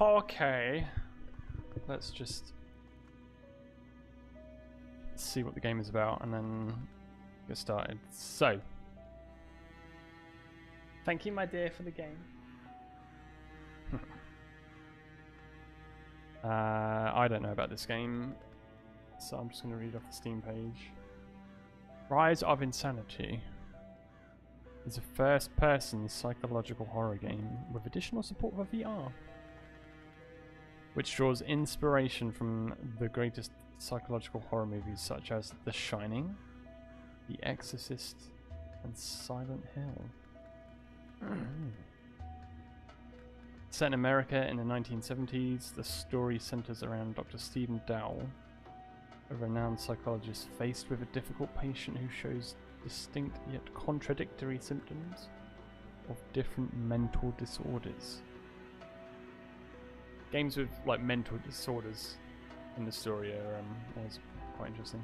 Okay, let's just see what the game is about and then get started. So, thank you, my dear, for the game. I don't know about this game, so I'm just going to read off the Steam page. Rise of Insanity is a first-person psychological horror game with additional support for VR, which draws inspiration from the greatest psychological horror movies such as The Shining, The Exorcist, and Silent Hill. Set in America in the 1970s, the story centers around Dr. Stephen Dowell, a renowned psychologist faced with a difficult patient who shows distinct yet contradictory symptoms of different mental disorders. Games with like mental disorders in the story are always quite interesting.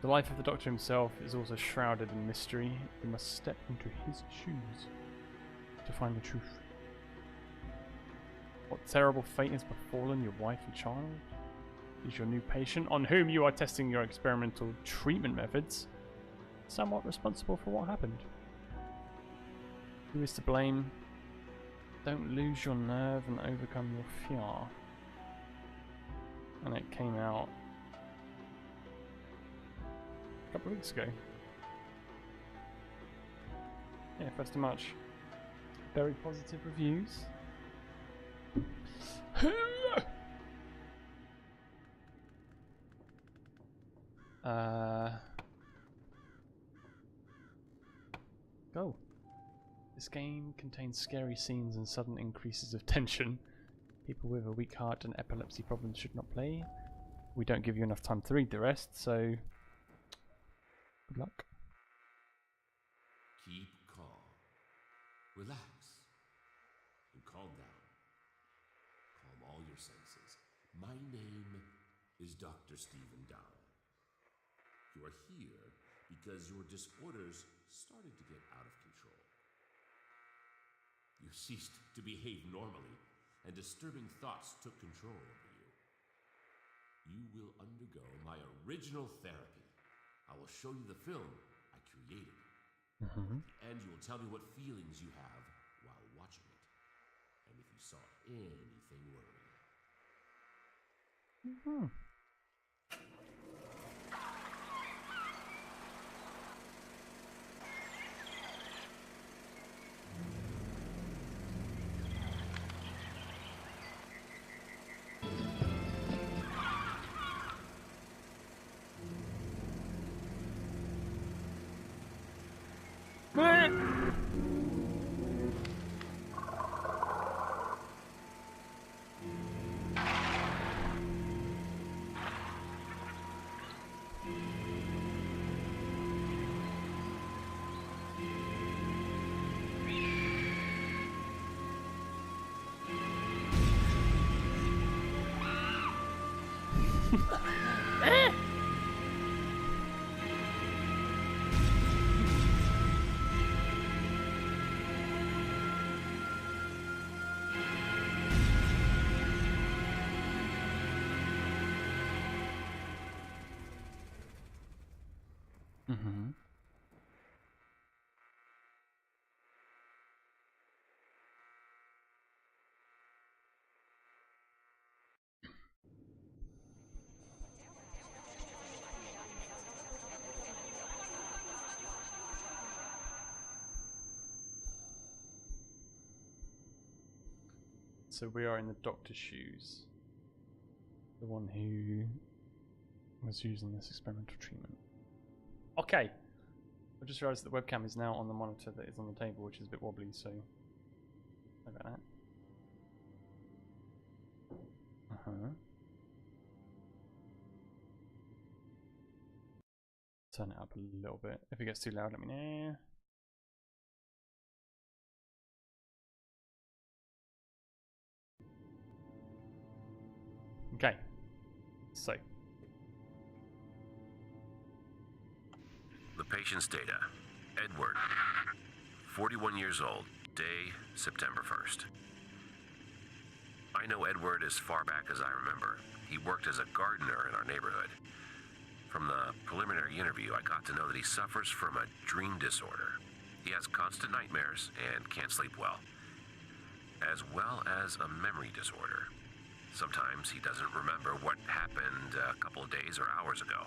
The life of the Doctor himself is also shrouded in mystery. You must step into his shoes to find the truth. What terrible fate has befallen your wife and child? Is your new patient, on whom you are testing your experimental treatment methods, somewhat responsible for what happened? Who is to blame? Don't lose your nerve and overcome your fear. And it came out a couple of weeks ago. Yeah, 1st of March. Very positive reviews. Go. This game contains scary scenes and sudden increases of tension. People with a weak heart and epilepsy problems should not play. We don't give you enough time to read the rest, so good luck. Keep calm. Relax. And calm down. Calm all your senses. My name is Dr. Stephen Dowell. You are here because your disorders started to get out of control. You ceased to behave normally, and disturbing thoughts took control over you. You will undergo my original therapy. I will show you the film I created. And you will tell me what feelings you have while watching it. And if you saw anything worrying. So we are in the Doctor's shoes. The one who was using this experimental treatment. Okay. I just realised that the webcam is now on the monitor that is on the table, which is a bit wobbly, so sorry about that. Turn it up a little bit. If it gets too loud, let me know. Okay, so Patient's data. Edward, 41 years old, day September 1st. I know Edward as far back as I remember. He worked as a gardener in our neighborhood. From the preliminary interview, I got to know that he suffers from a dream disorder. He has constant nightmares and can't sleep well as a memory disorder. Sometimes he doesn't remember what happened a couple of days or hours ago.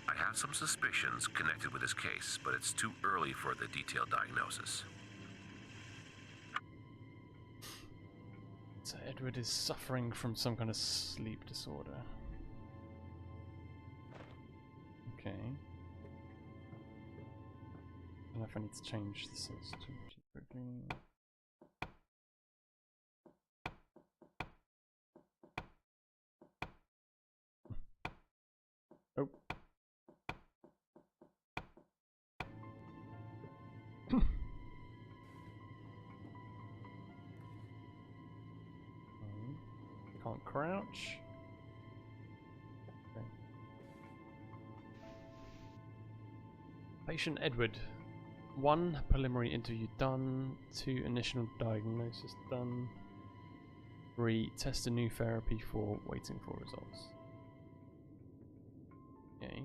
I have some suspicions connected with his case, but it's too early for the detailed diagnosis. So Edward is suffering from some kind of sleep disorder. Okay. I don't know if I need to change the sensitivity quickly. Oh. Can't crouch. Okay. Patient Edward. 1 preliminary interview done. 2 initial diagnosis done. 3 test a new therapy for waiting for results. Okay.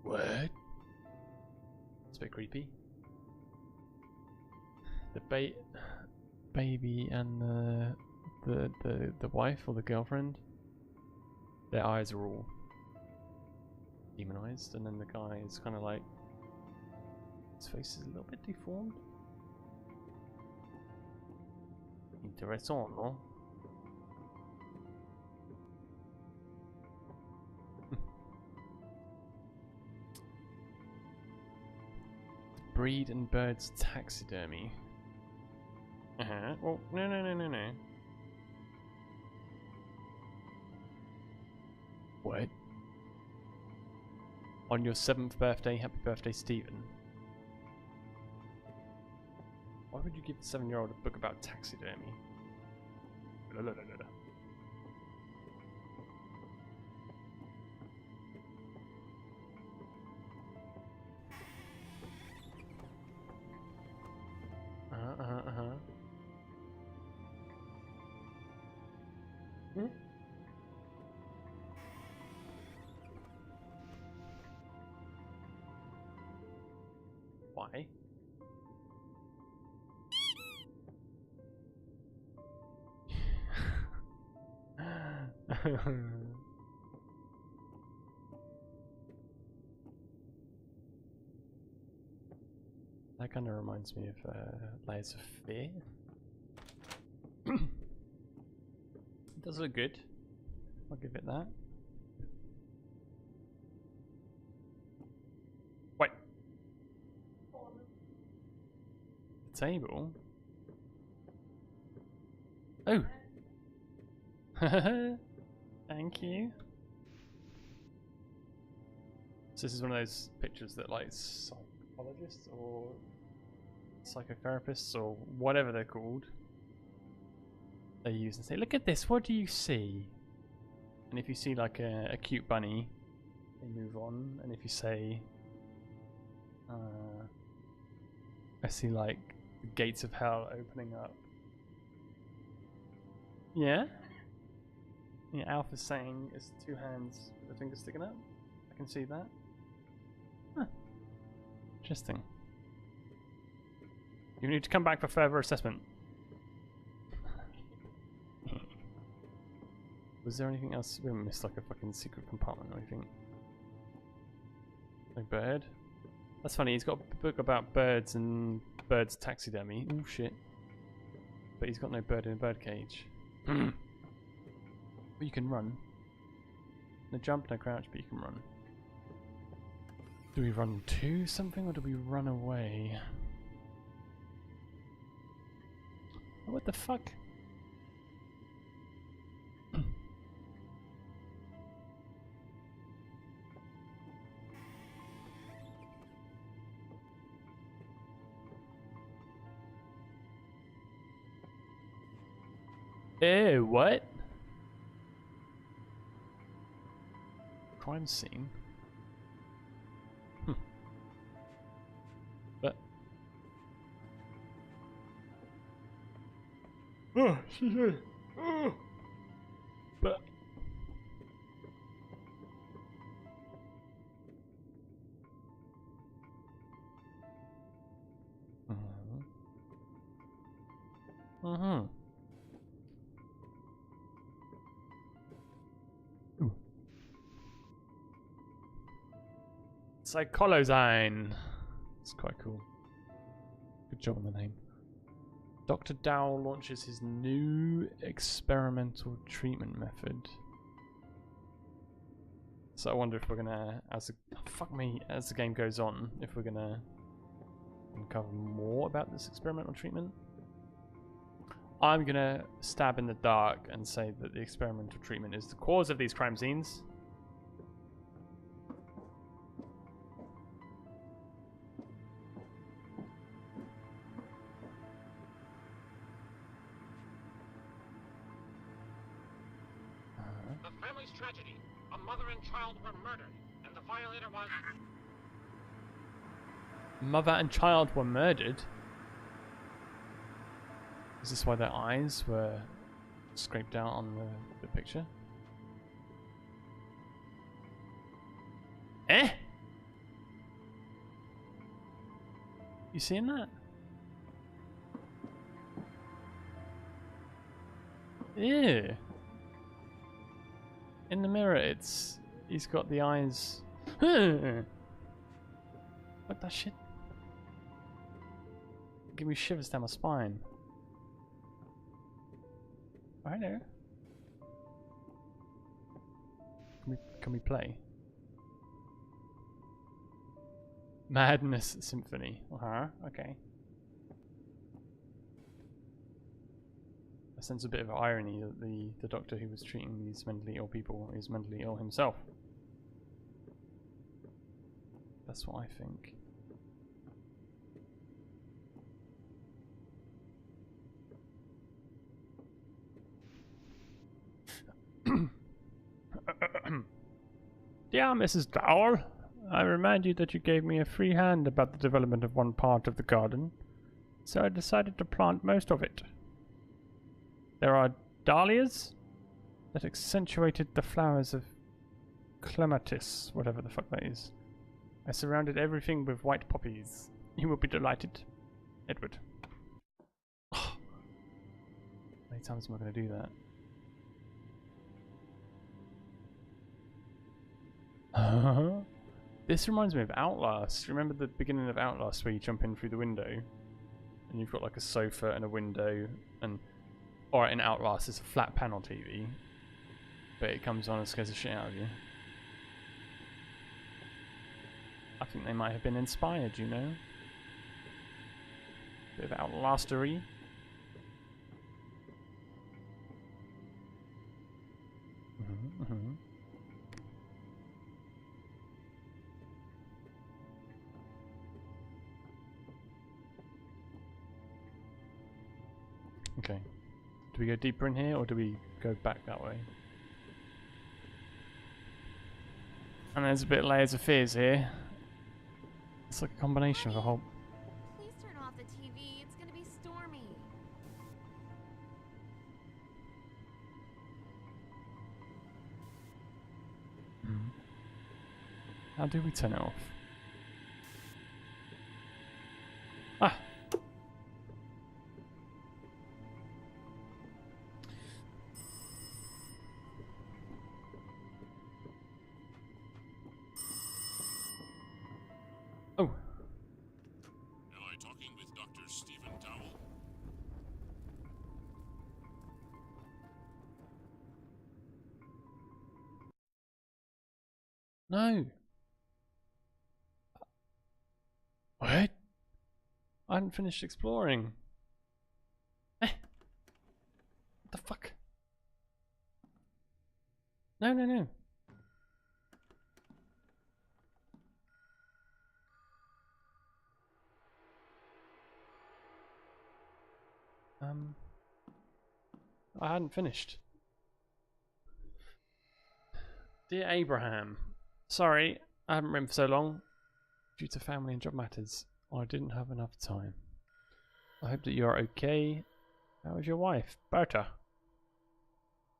What? It's a bit creepy. The baby and the wife or the girlfriend, their eyes are all demonized, and then the guy is kind of like, his face is a little bit deformed. Intéressant, no? Breed and birds taxidermy. Well, no. What? On your 7th birthday, happy birthday, Stephen. Why would you give a 7-year-old a book about taxidermy? Hmm? Why? That kind of reminds me of Layers of Fear. It does look good. I'll give it that. Wait. The table? Oh! Thank you. So this is one of those pictures that like psychologists or psychotherapists or whatever they're called, they use and say, look at this, what do you see? And if you see like a cute bunny, they move on. And if you say, I see like the gates of hell opening up. Yeah? Yeah, Alpha's saying it's 2 hands with a finger sticking up. I can see that. Huh. Interesting. You need to come back for further assessment. Was there anything else? We missed like a fucking secret compartment or anything. No bird. That's funny, he's got a book about birds and birds taxidermy. Oh shit. But he's got no bird in a bird cage. But you can run. No jump, no crouch, but you can run. Do we run to something or do we run away? What the fuck? What? Crime scene? But... Oh, she's oh. But... Mm-hmm. Ooh. Psycholozyne. It's quite cool. Good job on the name. Dr. Dowell launches his new experimental treatment method. So I wonder if we're gonna, as the game goes on, if we're gonna uncover more about this experimental treatment. I'm gonna stab in the dark and say that the experimental treatment is the cause of these crime scenes. The family's tragedy. A mother and child were murdered, and the violator was... Mother and child were murdered? Is this why their eyes were scraped out on the picture? Eh? You seeing that? Yeah. In the mirror, he's got the eyes. What that shit? Give me shivers down my spine. Oh, hello. Can we play? Madness Symphony. Okay. I sense a bit of irony that the doctor who was treating these mentally ill people is mentally ill himself. That's what I think. Dear Mrs. Dowell, I remind you that you gave me a free hand about the development of one part of the garden, so I decided to plant most of it. There are dahlias that accentuated the flowers of clematis, whatever the fuck that is. I surrounded everything with white poppies. You will be delighted. Edward. How many times am I going to do that? This reminds me of Outlast. Remember the beginning of Outlast where you jump in through the window and you've got like a sofa and a window, and or in Outlast it's a flat panel TV, but it comes on and scares the shit out of you. I think they might have been inspired, you know? Bit of Outlastery. Okay. Do we go deeper in here or do we go back that way? And there's a bit of Layers of Fears here. It's like a combination of a whole... Please turn off the TV. It's gonna be stormy. How do we turn it off? Ah! Oh. Am I talking with Dr. Stephen Dowell? No. What? I hadn't finished exploring. Eh? What the fuck? No, no, no. I hadn't finished. Dear Abraham, sorry, I haven't written for so long. Due to family and job matters, I didn't have enough time. I hope that you are okay. How is your wife, Berta?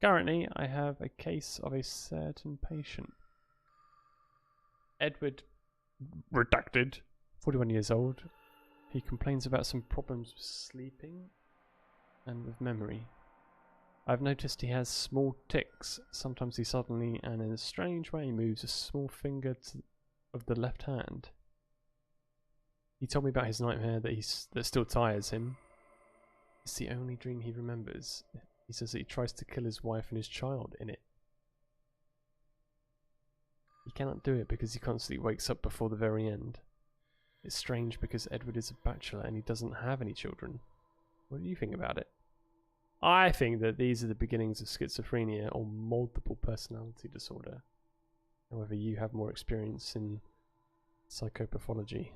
Currently, I have a case of a certain patient. Edward, redacted, 41 years old. He complains about some problems with sleeping and with memory. I've noticed he has small tics. Sometimes he suddenly and in a strange way moves a small finger of the left hand. He told me about his nightmare that still tires him. It's the only dream he remembers. He says that he tries to kill his wife and his child in it. He cannot do it because he constantly wakes up before the very end. It's strange because Edward is a bachelor and he doesn't have any children. What do you think about it? I think that these are the beginnings of schizophrenia or multiple personality disorder. However, you have more experience in psychopathology.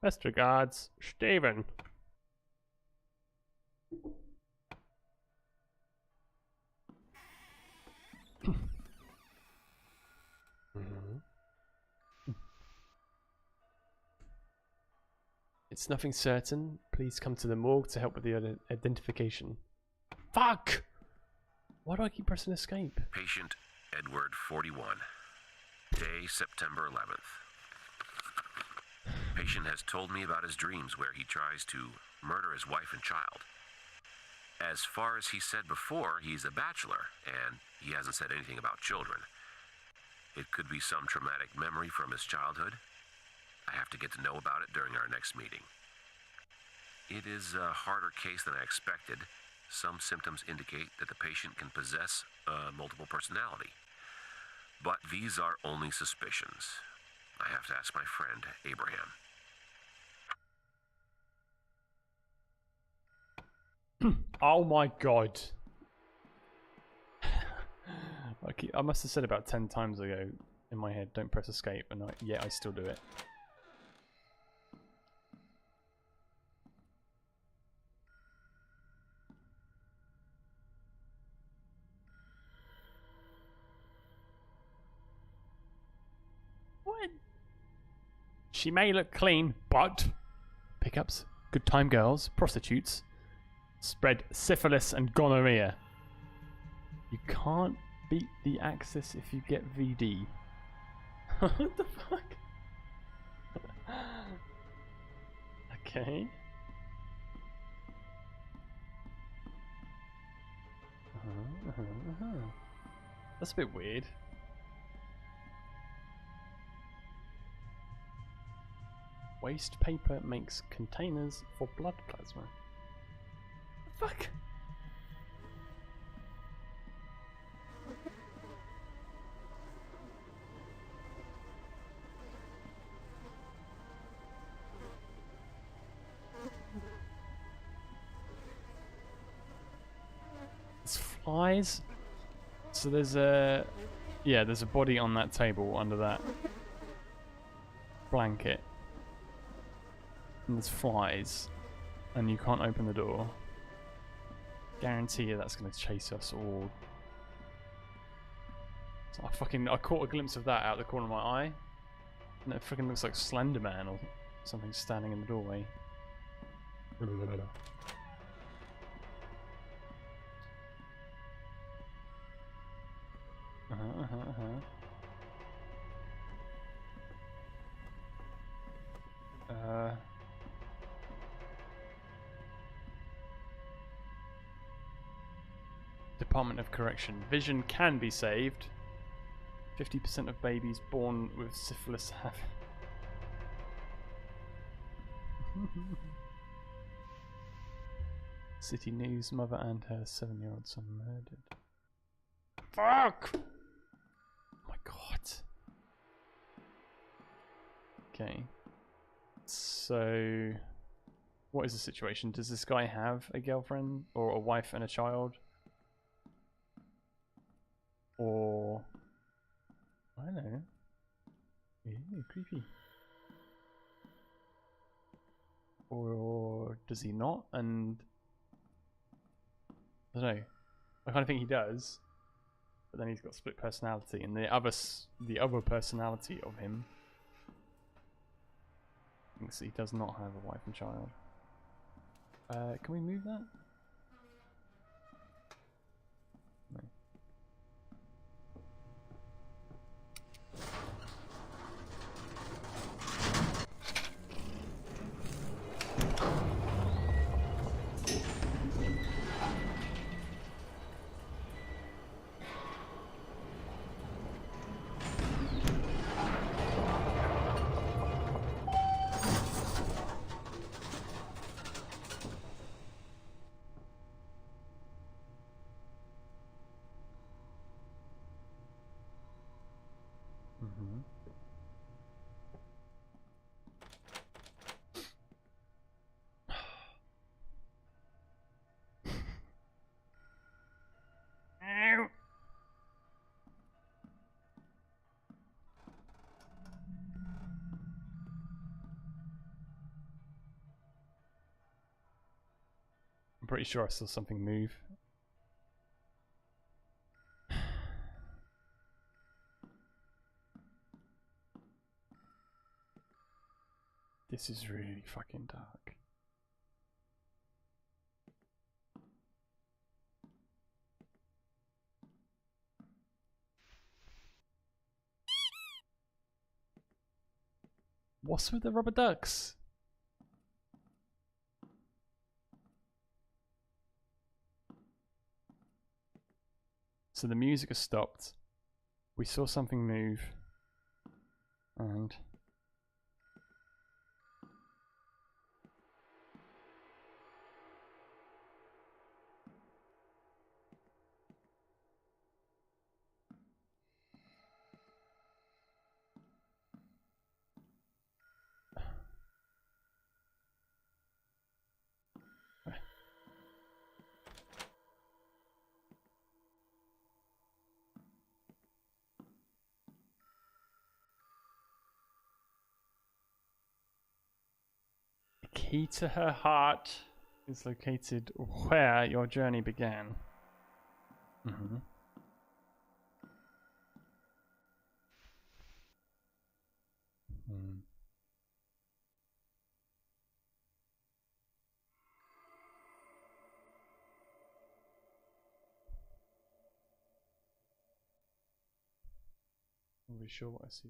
Best regards, Stephen. It's nothing certain. Please come to the morgue to help with the identification. Fuck! Why do I keep pressing escape? Patient Edward 41. Day September 11th. Patient has told me about his dreams where he tries to murder his wife and child. As far as he said before, he's a bachelor, and he hasn't said anything about children. It could be some traumatic memory from his childhood. I have to get to know about it during our next meeting. It is a harder case than I expected. Some symptoms indicate that the patient can possess multiple personality. But these are only suspicions. I have to ask my friend, Abraham. Oh my god. I must have said about 10 times ago in my head, don't press escape, and I still do it. What? She may look clean, but pickups, good time girls, prostitutes, spread syphilis and gonorrhea. You can't beat the Axis if you get VD. What the fuck? Okay. That's a bit weird. Waste paper makes containers for blood plasma. The fuck? There's flies. So there's a there's a body on that table under that blanket. And there's flies, and you can't open the door. Guarantee you that's going to chase us all. So I caught a glimpse of that out the corner of my eye, and it freaking looks like Slender Man or something standing in the doorway. Department of Correction. Vision can be saved. 50% of babies born with syphilis have. City News: mother and her 7-year-old son murdered. Fuck! Oh my god. Okay. So, what is the situation? Does this guy have a girlfriend or a wife and a child? Or I don't know. Ew, creepy. Or does he not? And I don't know. I kind of think he does, but then he's got split personality, and the other personality of him thinks he does not have a wife and child. Can we move that? No. Mm-hmm. I'm pretty sure I saw something move. This is really fucking dark. What's with the rubber ducks? So the music has stopped. We saw something move. And the key to her heart is located where your journey began. Mm-hmm. Mm. I'm really sure what I see.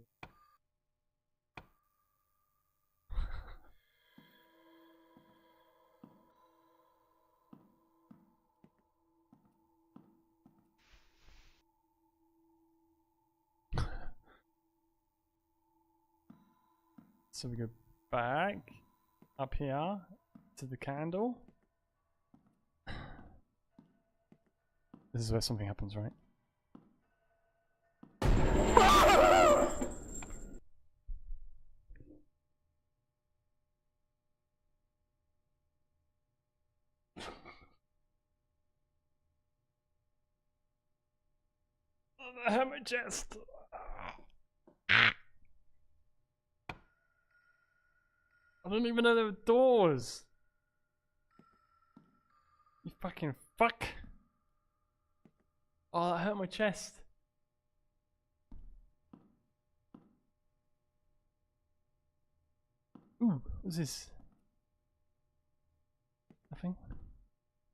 So we go back up here to the candle. This is where something happens, right? I have my chest. I didn't even know there were doors. You fucking fuck. Oh, that hurt my chest. Ooh, what's this? Nothing?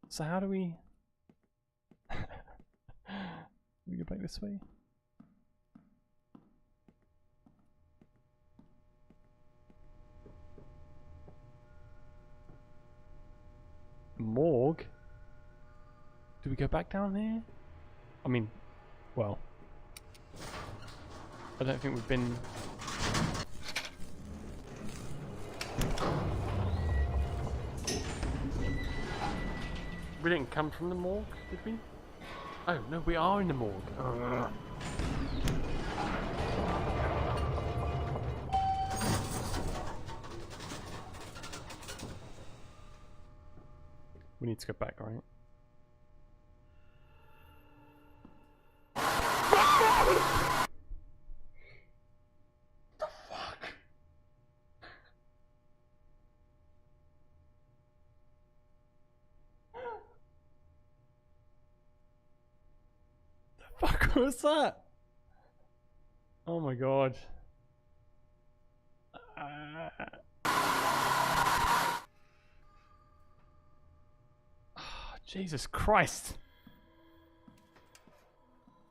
So how do we... we go back this way? Morgue? Do we go back down there? I mean, well, I don't think we've been... We didn't come from the morgue, did we? Oh, no, we are in the morgue. Ugh. We need to go back, right? The fuck? fuck was that? Oh my god. Jesus Christ.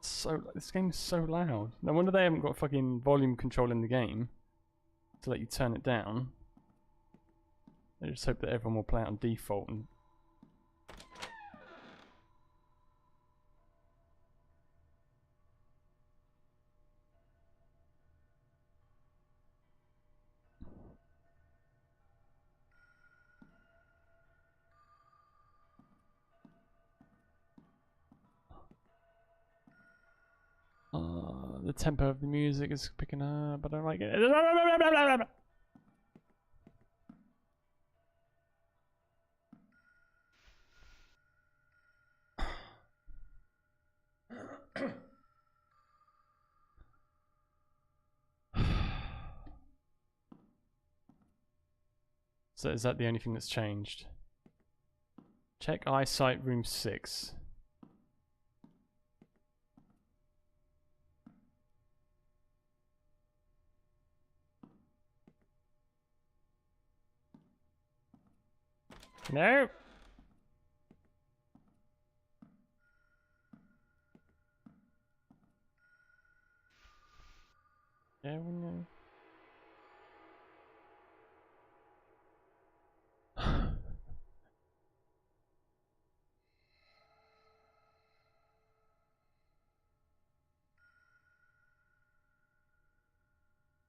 So this game is so loud. No wonder they haven't got fucking volume control in the game to let you turn it down. I just hope that everyone will play it on default and the tempo of the music is picking up. I don't like it. So is that the only thing that's changed? Check eyesight room 6. No. Yeah, we know.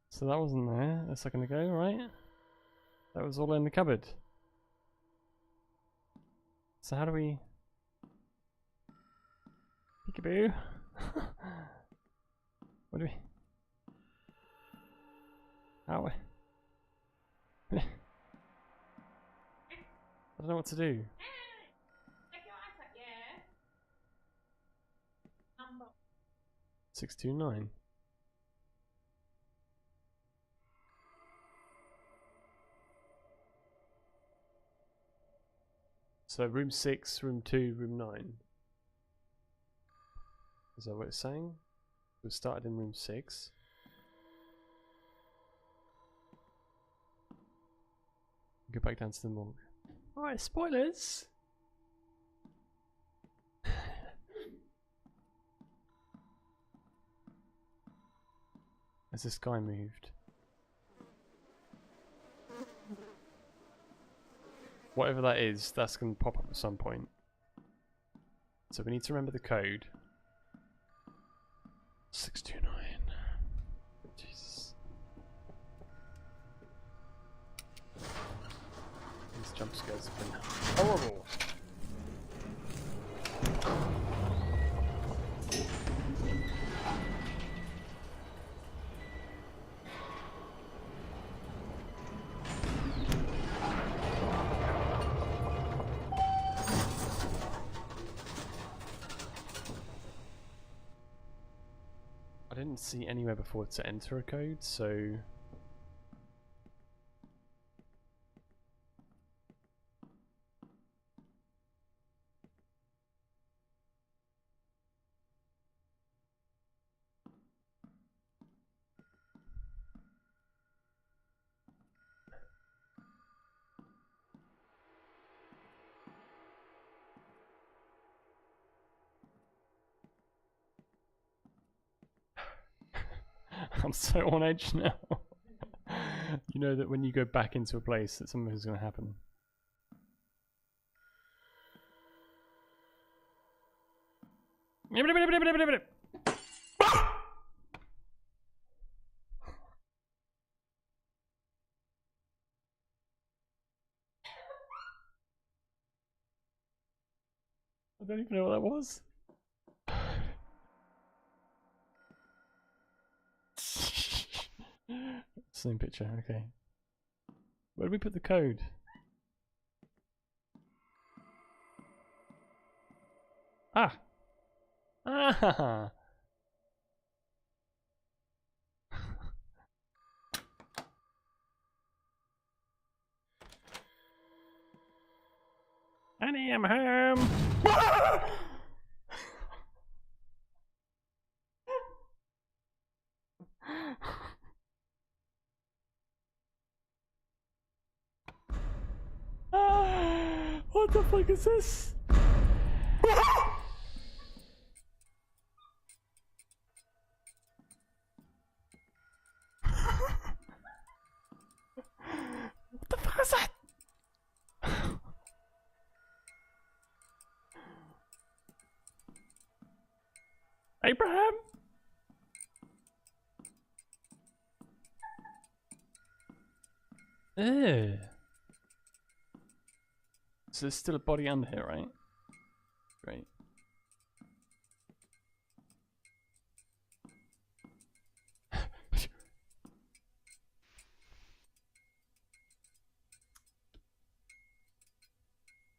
So that wasn't there a second ago, right? That was all in the cupboard. So how do we... Peekaboo? What do we... How... I don't know what to do. Check your eyesight, yeah. Number. 629. So room 6, room 2, room 9. Is that what it's saying? We started in room 6. Go back down to the morgue. Alright, spoilers! Has this guy moved? Whatever that is, that's going to pop up at some point. So we need to remember the code. 629. Jesus. These jump scares have been horrible. I didn't see anywhere before to enter a code, so... I'm so on edge now. You know that when you go back into a place that something's going to happen. I don't even know what that was. Same picture, okay. Where did we put the code? Ah! Ah! Annie, I'm home! What the fuck is this? What the fuck is that? Abraham? Ew. So there's still a body under here, right? Great.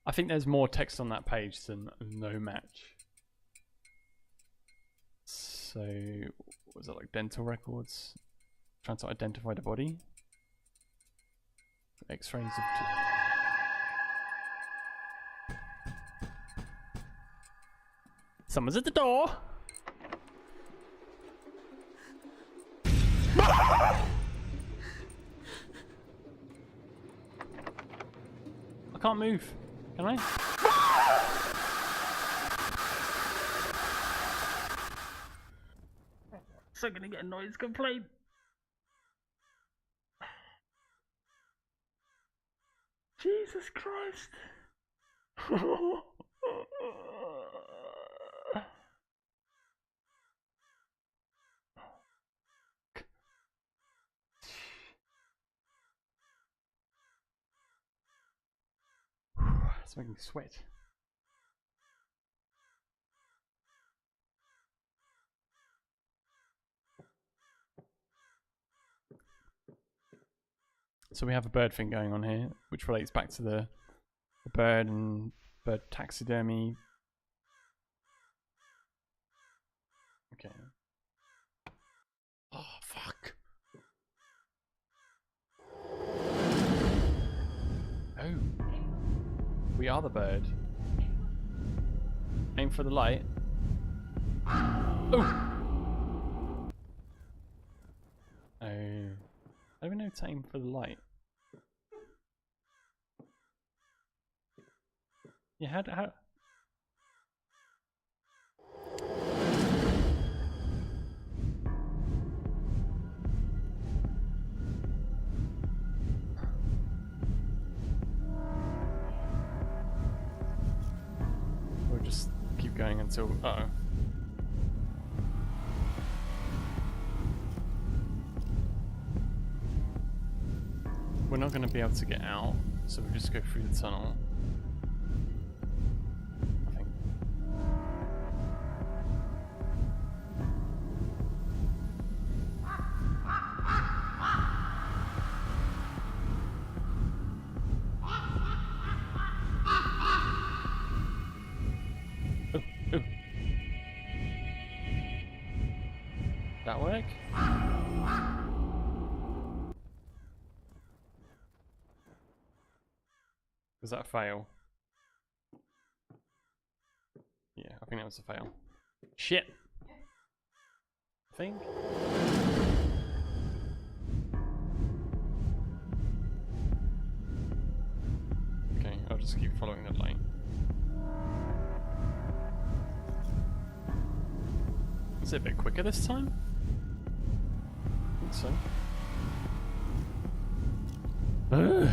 I think there's more text on that page than no match. So, what was it, like dental records? Trying to identify the body? X-rays of... Someone's at the door! I can't move. Can I? So gonna get a noise complaint. Jesus Christ. It's making me sweat. So we have a bird thing going on here, which relates back to the bird and bird taxidermy. Okay. Oh, fuck. Oh. We are the bird. Aim for the light. Oh! Oh. I don't know to aim for the light. Yeah, how... We'll just keep going until... Uh-oh. We're not going to be able to get out, so we'll just go through the tunnel. I think. Oh, oh. That work? Was that a fail? Yeah, I think that was a fail. Shit! I think. Okay, I'll just keep following the light. Is it a bit quicker this time? I think so. Ugh.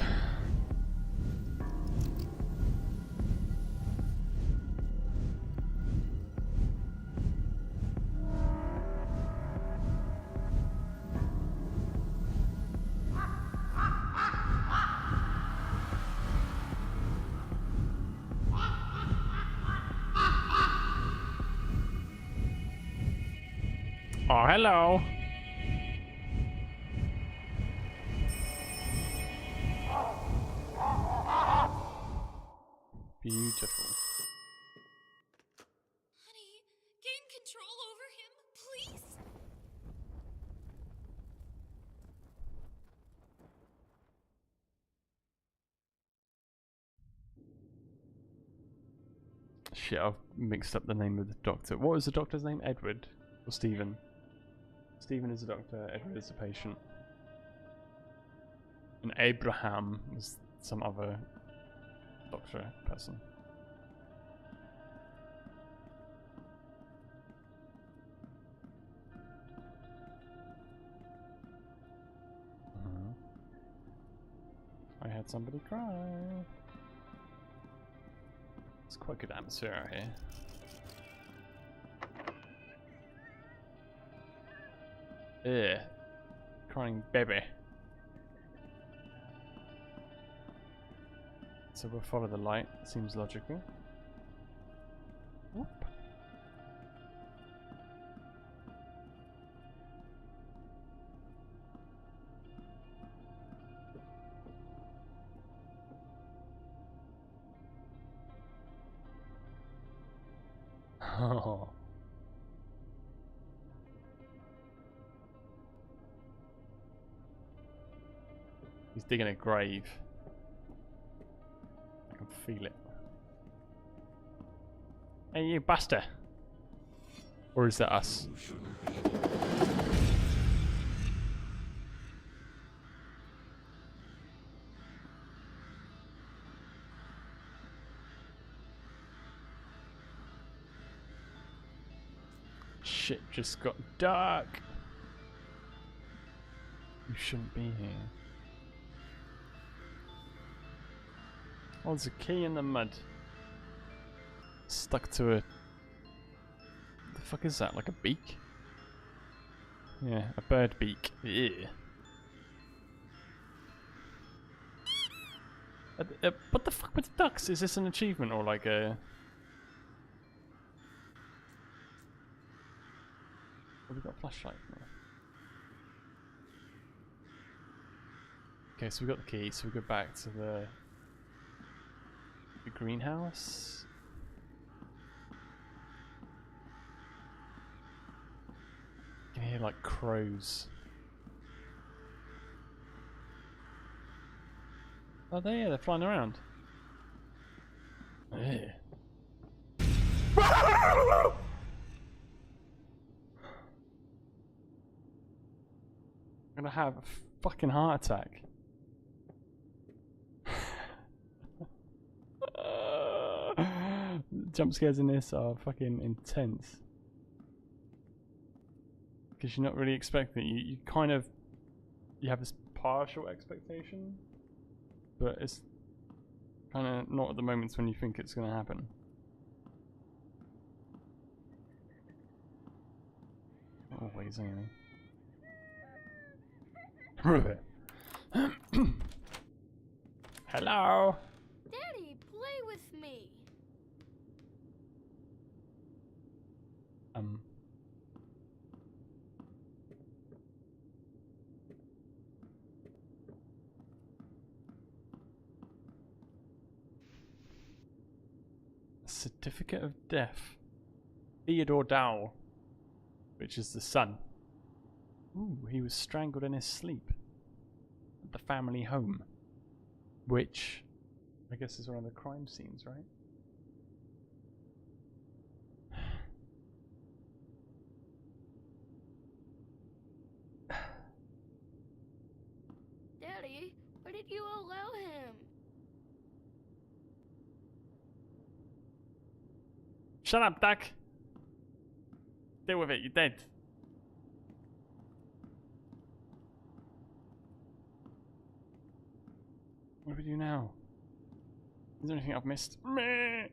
Oh, hello. Beautiful. Honey, gain control over him, please. Shit, I've mixed up the name of the doctor. What was the doctor's name? Edward? Or Stephen? Stephen is a doctor, Edward is a patient. And Abraham was some other doctor person. I had somebody cry. It's quite good atmosphere out here. Yeah, crying baby. So we'll follow the light. Seems logical. Whoop. Oh. He's digging a grave. I can feel it. Hey, you bastard! Or is that us? Shit just got dark. You shouldn't be here. Oh, there's a key in the mud. Stuck to a... The fuck is that? Like a beak? Yeah, a bird beak. Yeah. What the fuck with the ducks? Is this an achievement or like a... Have we got a flashlight? No. Okay, so we got the key, so we go back to the greenhouse. You can hear like crows. Oh, they're flying around. Yeah. I'm gonna have a fucking heart attack. Jump scares in this are fucking intense. Because you're not really expecting it. You kind of... You have this partial expectation. But it's kind of not at the moments when you think it's going to happen. Not always, anyway. Hello? Daddy, play with me. Certificate of death. Theodore Dowell, which is the son. Ooh, he was strangled in his sleep at the family home, which I guess is one of the crime scenes, right? Daddy, why did you allow him? Shut up, Duck! Deal with it, you're dead. What do we do now? Is there anything I've missed? Meh.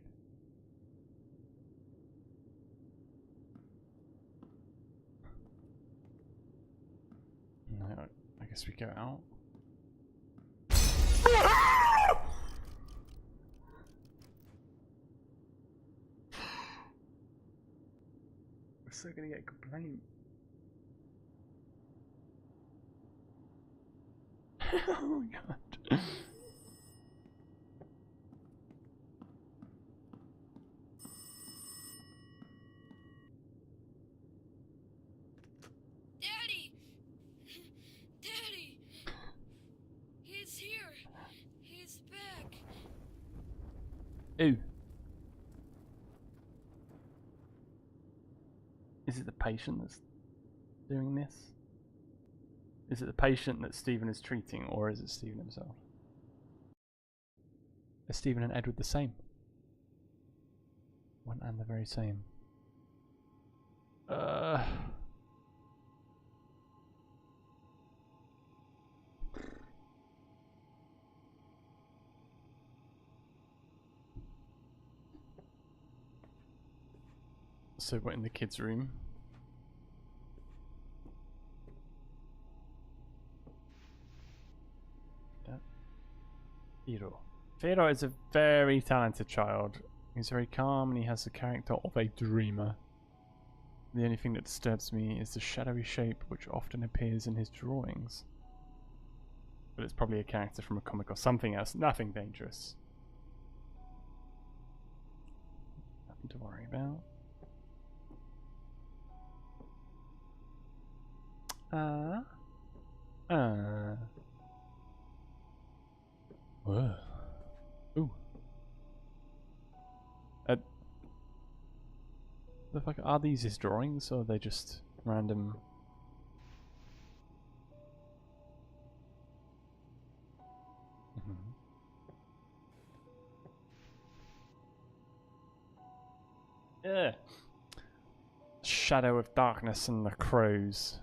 No, I guess we go out. We're still gonna get a complaint. Oh my god. Daddy! Daddy! He's here! He's back! Ooh. Is it the patient that's doing this? Is it the patient that Stephen is treating, or is it Stephen himself? Are Stephen and Edward the same? One and the very same. So we're in the kids' room. Firo. Firo is a very talented child. He's very calm and he has the character of a dreamer. The only thing that disturbs me is the shadowy shape which often appears in his drawings. But it's probably a character from a comic or something else. Nothing dangerous. Nothing to worry about. Whoa. Ooh. The fuck are these his drawings, or are they just random? Yeah. Shadow of Darkness and the Crows.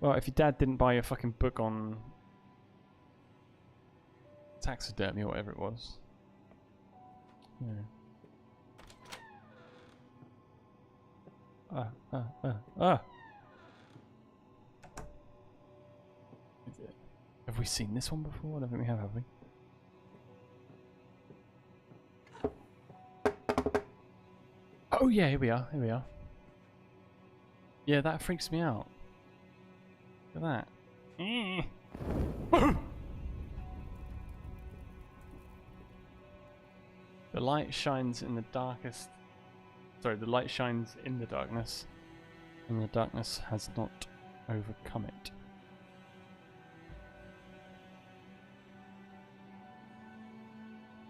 Well, if your dad didn't buy a fucking book on taxidermy or whatever it was. Yeah. Have we seen this one before? I don't think we have we? Oh yeah, here we are, here we are. Yeah, that freaks me out. Look at that. The light shines in the darkest... Sorry, the light shines in the darkness, and the darkness has not overcome it.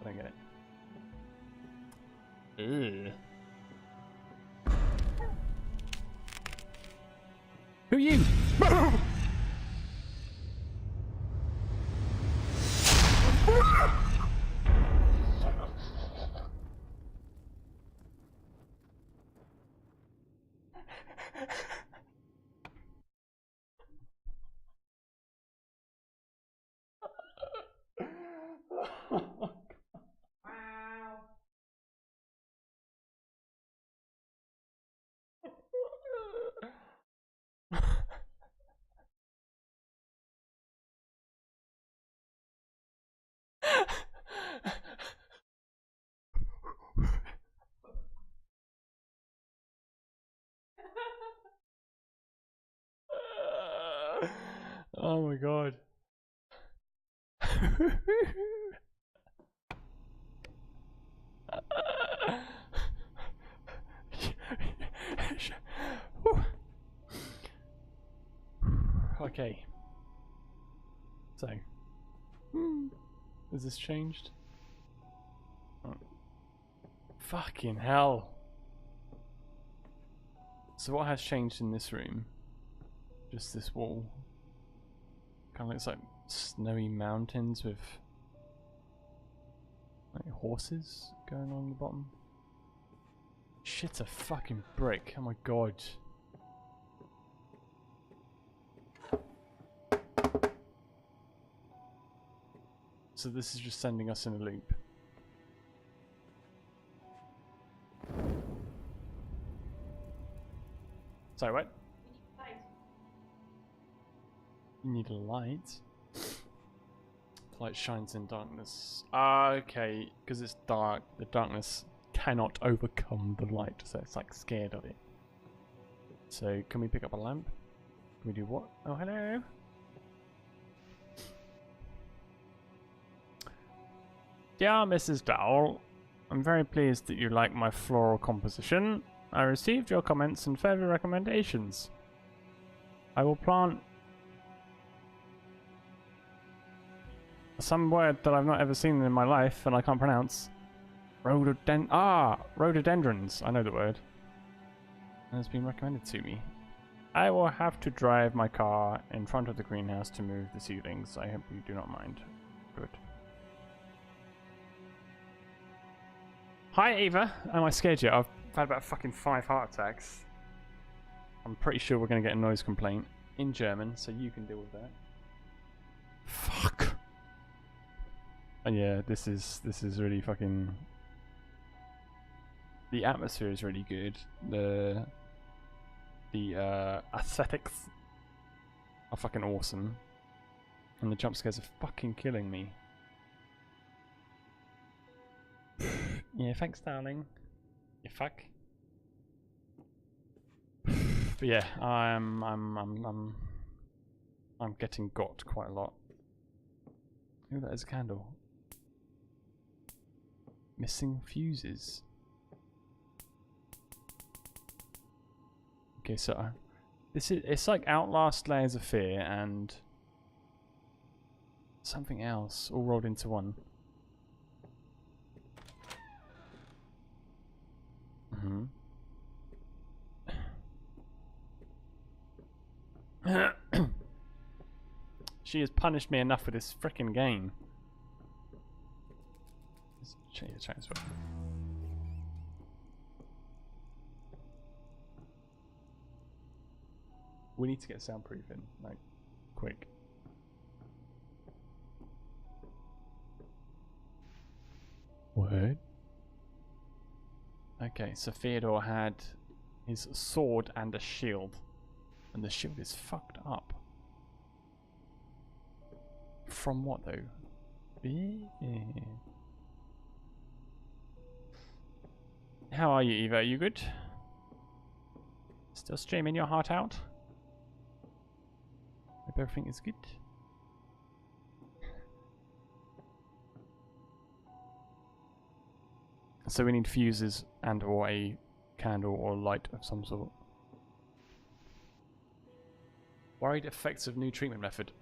I don't get it. Ew. Who are you? Wow. Oh my god. Okay. So. Has this changed? Oh. Fucking hell. So what has changed in this room? Just this wall. Kind of looks like snowy mountains with like horses going on the bottom. Shit's a fucking brick. Oh my god. So this is just sending us in a loop. Sorry, what? You need a light. Light shines in darkness. Ah, okay. Because it's dark, the darkness cannot overcome the light, so it's like scared of it. So, can we pick up a lamp? Can we do what? Oh, hello. Dear Mrs. Dowell, I'm very pleased that you like my floral composition. I received your comments and further recommendations. I will plant some word that I've not ever seen in my life and I can't pronounce. Rhododendrons. I know the word. has been recommended to me. I will have to drive my car in front of the greenhouse to move the ceilings. I hope you do not mind. Good. Hi Ava, am I scared yet? I've had about fucking 5 heart attacks. I'm pretty sure we're going to get a noise complaint in German, so you can deal with that. Fuck. And yeah, this is really fucking... The atmosphere is really good. The aesthetics are fucking awesome. And the jump scares are fucking killing me. Yeah, thanks, darling. You fuck. But yeah, I'm getting got quite a lot. Ooh, that is a candle. Missing fuses. Okay, so it's like Outlast Layers of Fear and something else all rolled into one. She has punished me enough with this frickin' game. Let's change the transfer. We need to get soundproofing, like, quick. What? Okay, so Theodore had his sword and a shield. And the shield is fucked up. From what, though? How are you, Eva? Are you good? Still streaming your heart out? Hope everything is good. So we need fuses and or a candle or light of some sort. Worried effects of new treatment method.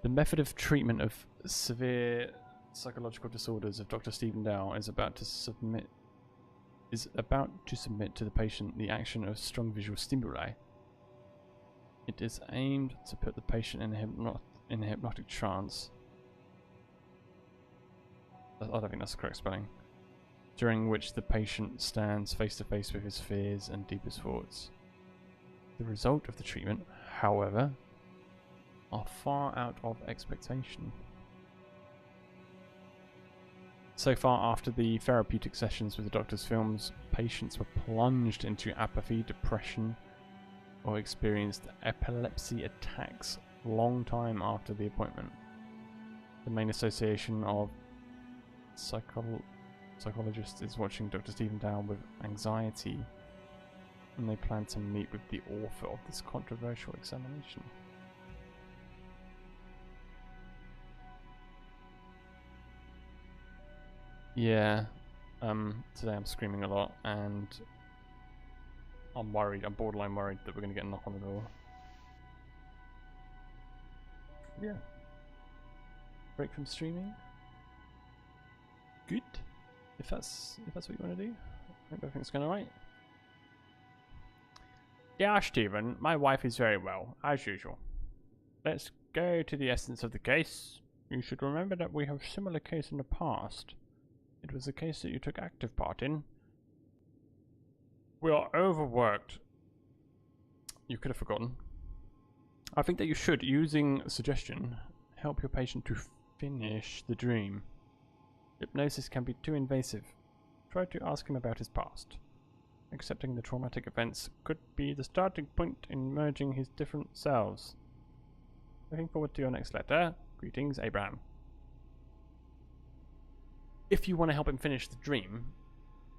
The method of treatment of severe psychological disorders of Dr. Stephen Dow is about to submit to the patient the action of strong visual stimuli. It is aimed to put the patient in a hypnotic trance. I don't think that's the correct spelling. During which the patient stands face to face with his fears and deepest thoughts. The result of the treatment, however, are far out of expectation. So far, after the therapeutic sessions with the doctor's films, patients were plunged into apathy, depression, or experienced epilepsy attacks long time after the appointment. The main association of psychologists is watching Dr. Stephen Dow with anxiety, and they plan to meet with the author of this controversial examination. Yeah, today I'm screaming a lot, and I'm worried, I'm borderline worried that we're going to get a knock on the door. Yeah. Break from streaming? Good. If that's what you want to do. I hope everything's going alright. Yeah, Stephen, my wife is very well, as usual. Let's go to the essence of the case. You should remember that we have a similar case in the past. It was a case that you took active part in. We are overworked. You could have forgotten. I think that you should, using suggestion, help your patient to finish the dream. Hypnosis can be too invasive. Try to ask him about his past. Accepting the traumatic events could be the starting point in merging his different selves. Looking forward to your next letter. Greetings, Abraham. If you want to help him finish the dream,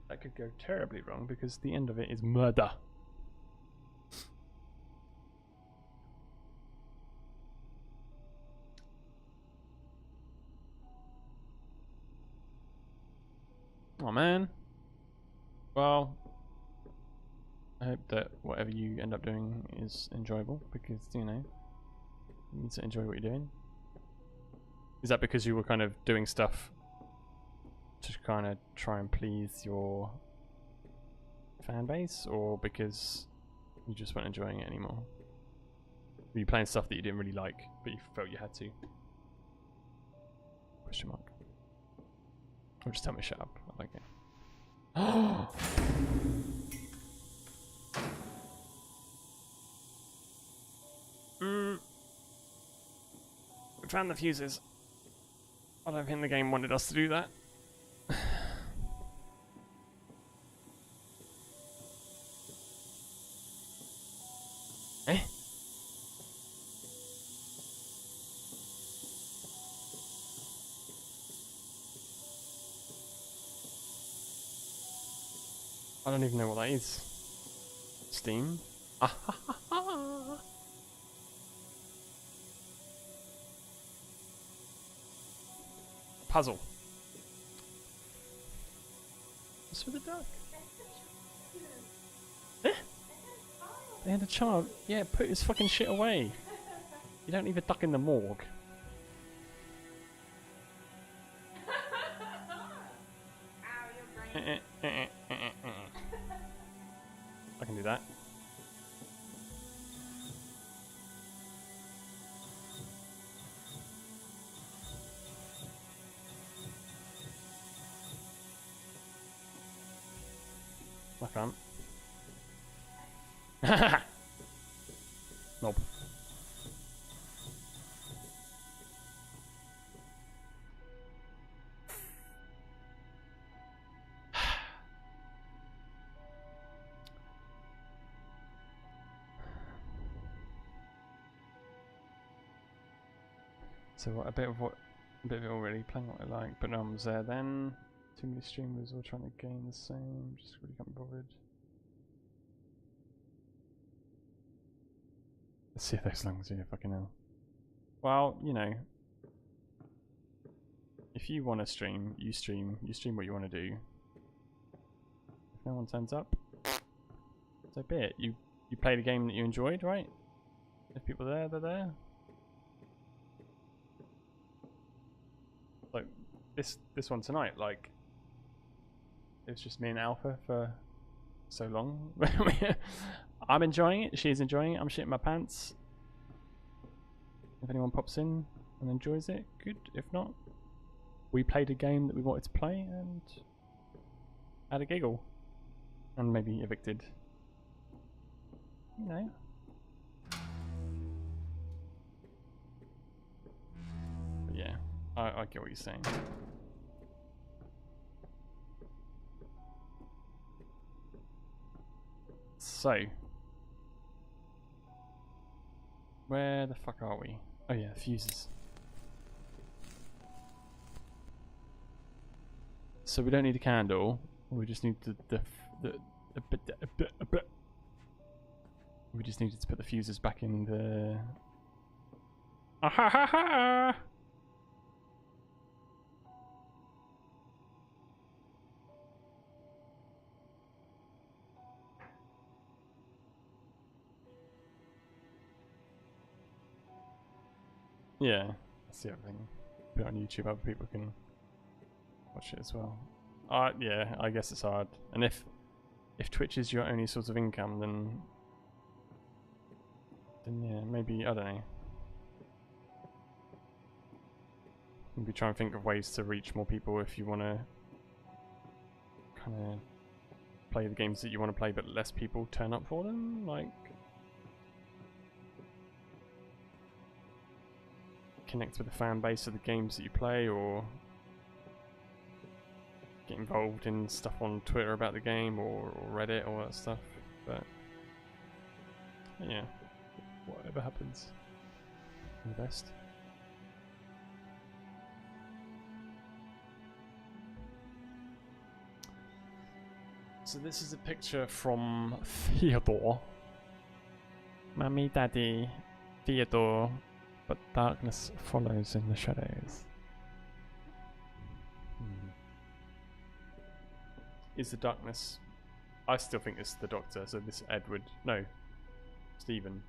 that could go terribly wrong because the end of it is murder. Oh man. Well, I hope that whatever you end up doing is enjoyable because, you know, you need to enjoy what you're doing. Is that because you were kind of doing stuff to kind of try and please your fan base, or because you just weren't enjoying it anymore? Were you playing stuff that you didn't really like, but you felt you had to? Question mark. Or just tell me to shut up. I like it. We found the fuses. I don't think the game wanted us to do that. Eh? I don't even know what that is. Steam? Puzzle. What's with the duck? Eh? They had a child. Yeah, put his fucking shit away. You don't leave a duck in the morgue. Ow, your brain. I can do that. I can't. Nope. So what, a bit of it already, playing what I like, but no one was there then. Too many streamers all trying to gain the same, just really can't be bothered. Let's see if those lungs here, fucking hell. Well, you know, if you want to stream, you stream what you want to do. If no one turns up, so be it. You played a game that you enjoyed, right? If people are there, they're there. Like this one tonight, like it was just me and Alpha for so long. I'm enjoying it, she's enjoying it, I'm shitting my pants. If anyone pops in and enjoys it, good. If not, we played a game that we wanted to play and had a giggle. And maybe evicted. You know. But yeah, I get what you're saying. So, where the fuck are we? Oh yeah, fuses. So we don't need a candle. We just need we just needed to put the fuses back in the. Ah ha ha ha! Yeah, that's the other thing. Put it on YouTube, other people can watch it as well. Yeah, I guess it's hard. And if Twitch is your only source of income, then yeah, maybe, I don't know. Maybe try and think of ways to reach more people if you want to kind of play the games that you want to play, but less people turn up for them, like. Connect with the fan base of the games that you play, or get involved in stuff on Twitter about the game, or Reddit, all that stuff. But yeah, whatever happens, the best. So this is a picture from Theodore. Mummy, Daddy, Theodore. But darkness follows in the shadows. Is the darkness... I still think it's the Doctor, so this Edward... No. Stephen.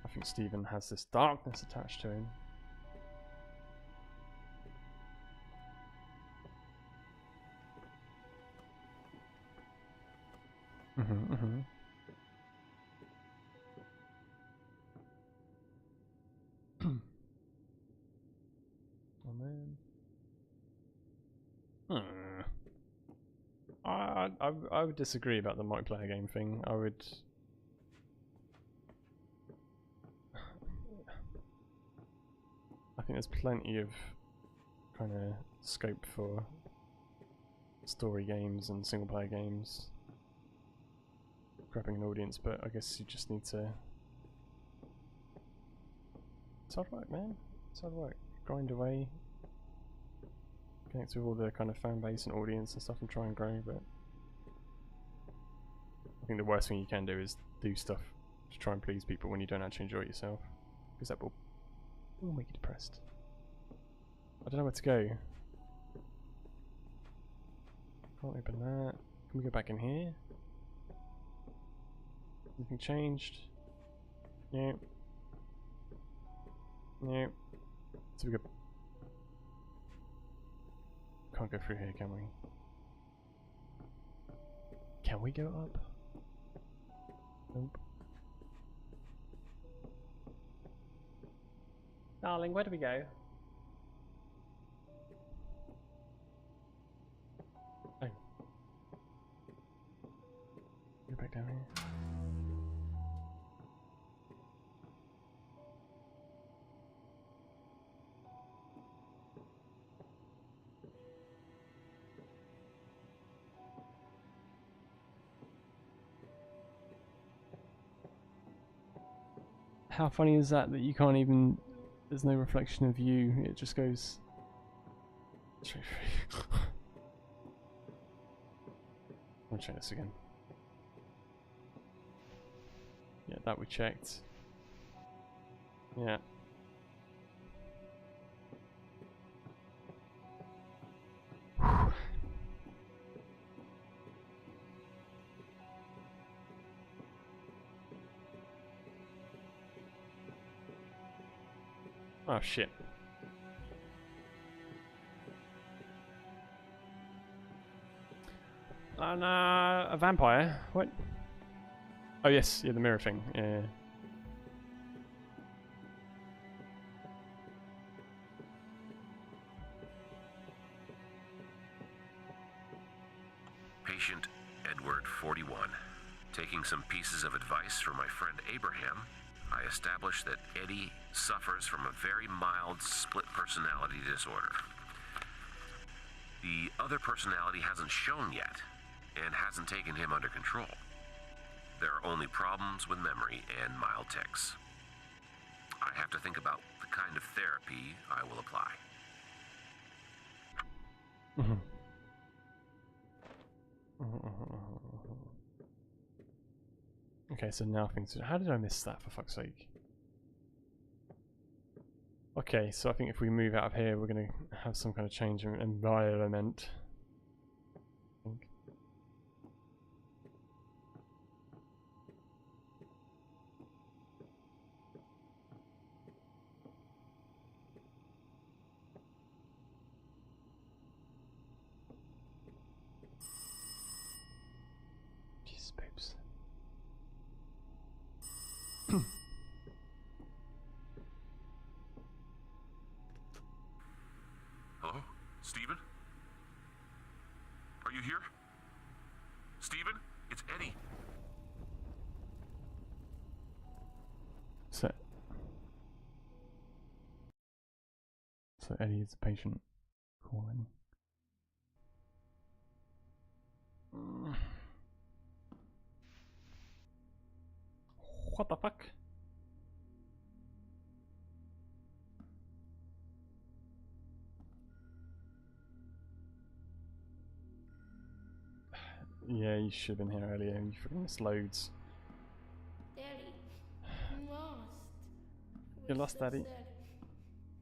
I think Stephen has this darkness attached to him. Mm-hmm. Oh man. Hmm. I would disagree about the multiplayer game thing. I would. I think there's plenty of kind of scope for story games and single player games grabbing an audience, but I guess you just need to. It's hard work, man. It's hard work. Grind away, connect with all the kind of fan base and audience and stuff, and try and grow. But I think the worst thing you can do is do stuff to try and please people when you don't actually enjoy it yourself, because that will make you depressed. I don't know where to go. Can't open that. Can we go back in here? Anything changed? No. No. So we go. Can't go through here, can we? Can we go up? Nope. Darling, where do we go? Oh. Go back down here. How funny is that you can't even, there's no reflection of you, it just goes straight through. I'm gonna check this again. Yeah, that we checked. Yeah. Oh shit. And a vampire? What? Oh yes, yeah, the mirror thing. Yeah. Patient Edward, 41. Taking some pieces of advice from my friend Abraham, I established that Eddie suffers from a very mild split personality disorder. The other personality hasn't shown yet, and hasn't taken him under control. There are only problems with memory and mild tics. I have to think about the kind of therapy I will apply. Okay, so now things. How did I miss that, for fuck's sake? Okay, so I think if we move out of here, we're going to have some kind of change in environment. I think. Jesus, babes. Hello? Steven? Are you here? Steven? It's Eddie. So Eddie is the patient calling. What the fuck? Yeah, you should have been here earlier. You freaking missed loads. Daddy, I'm lost. You're lost, Daddy.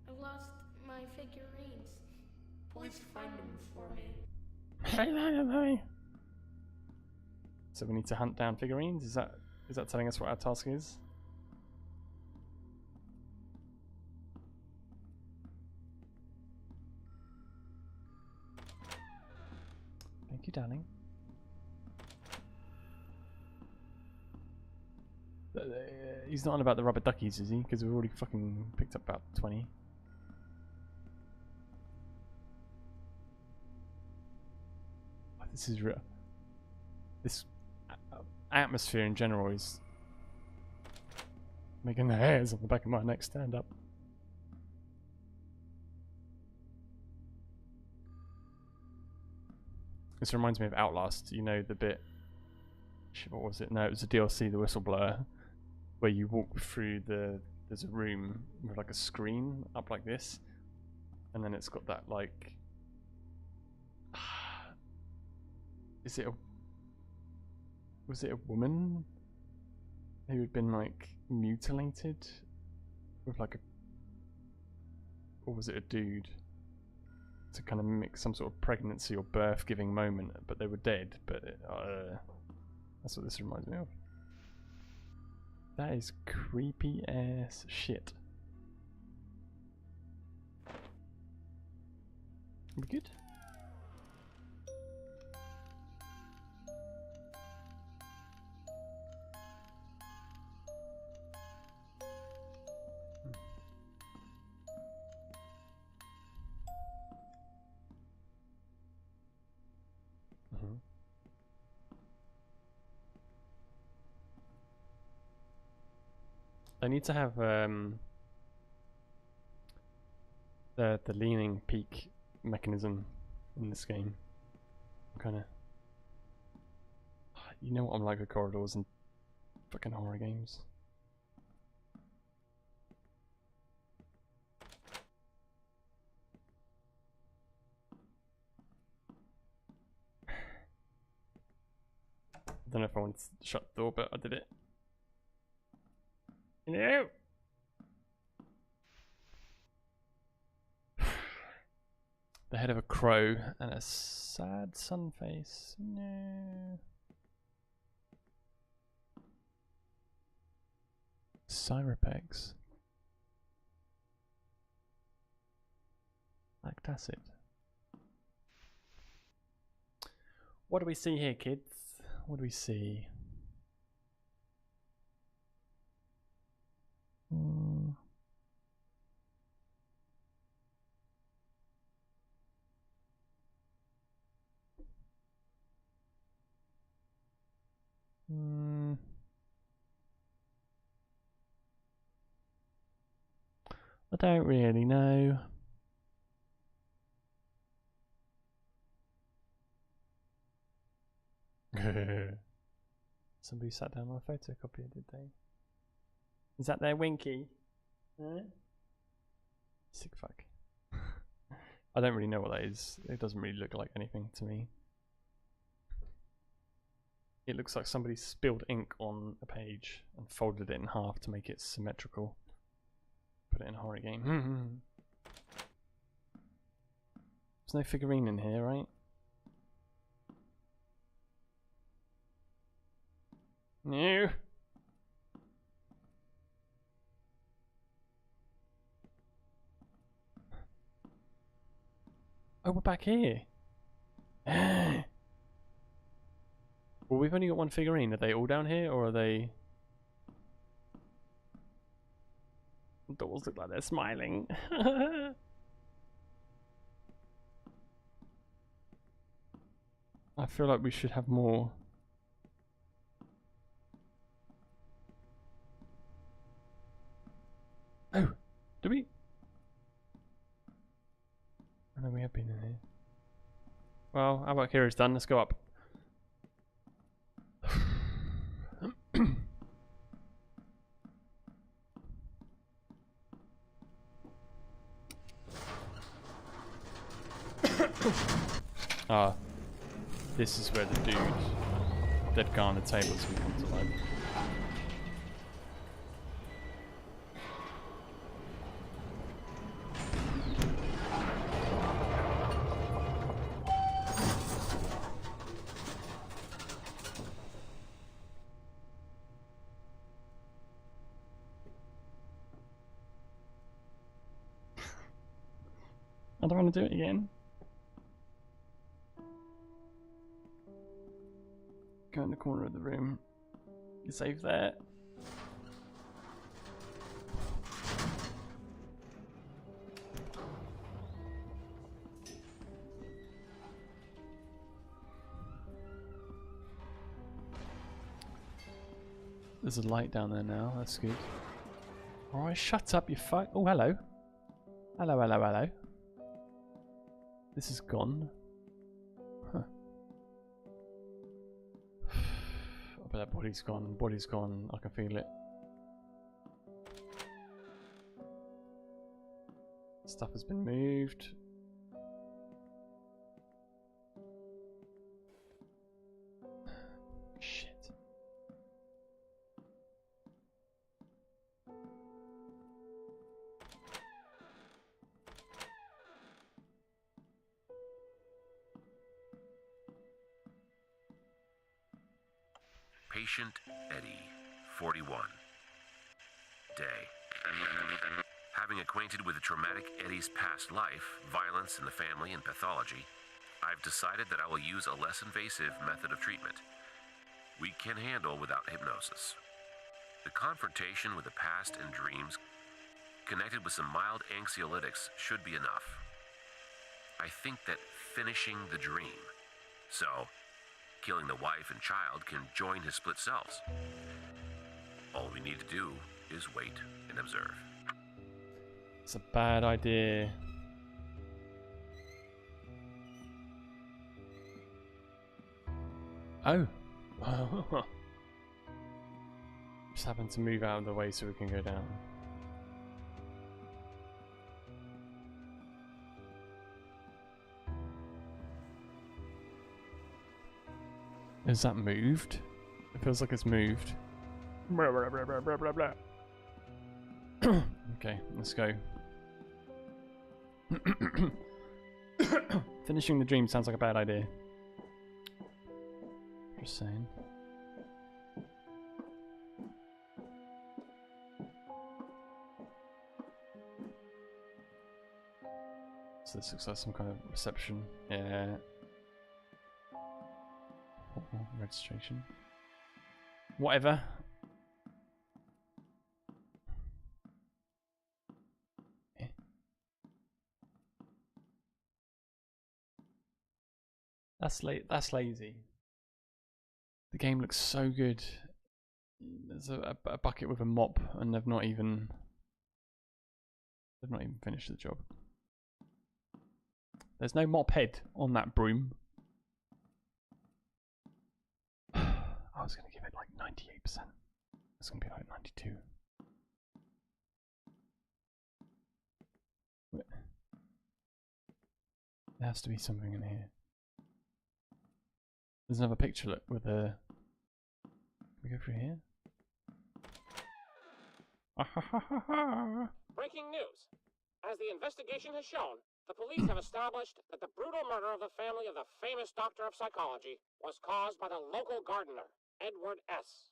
I've lost my figurines. Please find them for me. Hey. So we need to hunt down figurines? Is that telling us what our task is? Thank you, darling. But he's not on about the rubber duckies, is he? Because we've already fucking picked up about 20. This is real. This atmosphere in general is making the hairs on the back of my neck stand up. This reminds me of Outlast. You know the bit. Shit, what was it? No, it was a DLC, the Whistleblower, where you walk through there's a room with like a screen up like this, and then it's got that like. Was it a woman who had been like mutilated with like a, or was it a dude to kind of mix some sort of pregnancy or birth giving moment, but they were dead, but that's what this reminds me of. That is creepy ass shit. We good? I need to have the leaning peak mechanism in this game. Kind of, you know what I'm like with corridors and fucking horror games. I don't know if I want to shut the door, but I did it. No. The head of a crow and a sad sun face. No. Cyropex. Lactacid. What do we see here, kids? What do we see? I don't really know. Somebody sat down on a photocopier, did they? Is that their Winky? Huh? Sick fuck. I don't really know what that is. It doesn't really look like anything to me. It looks like somebody spilled ink on a page and folded it in half to make it symmetrical. Put it in a horror game. There's no figurine in here, right? No. Oh, we're back here. Well, we've only got one figurine. Are they all down here, or are they... Dolls look like they're smiling. I feel like we should have more. Oh, do we? I know we have been in here. Well, how about Kira's done? Let's go up. Ah, this is where the dude, dead guy on the table, has come to life. I don't want to do it again. Go in the corner of the room. You save there. There's a light down there now. That's good. Alright, shut up, you fuck. Oh, hello. Hello, hello, hello. This is gone. Huh. I bet that body's gone. Body's gone. I can feel it. Stuff has been moved. Shit. Patient Eddie, 41. Day. Having acquainted with the traumatic Eddie's past life, violence in the family, and pathology, I've decided that I will use a less invasive method of treatment we can handle without hypnosis. The confrontation with the past and dreams, connected with some mild anxiolytics, should be enough. I think that finishing the dream, so killing the wife and child, can join his split selves. All we need to do is wait and observe. It's a bad idea. Oh. Just happened to move out of the way so we can go down. Is that moved? It feels like it's moved. Blah, blah, blah, blah, blah, blah, blah. Okay, let's go. Finishing the dream sounds like a bad idea. Just saying. So this looks like some kind of reception. Yeah. Registration. Whatever. That's lazy. The game looks so good. There's a bucket with a mop, and they've not even finished the job. There's no mop head on that broom. I was gonna give it like 98%. It's gonna be like 92. There has to be something in here. There's another picture look with a. Can we go through here? Breaking news. As the investigation has shown, the police have established that the brutal murder of the family of the famous doctor of psychology was caused by the local gardener, Edward S.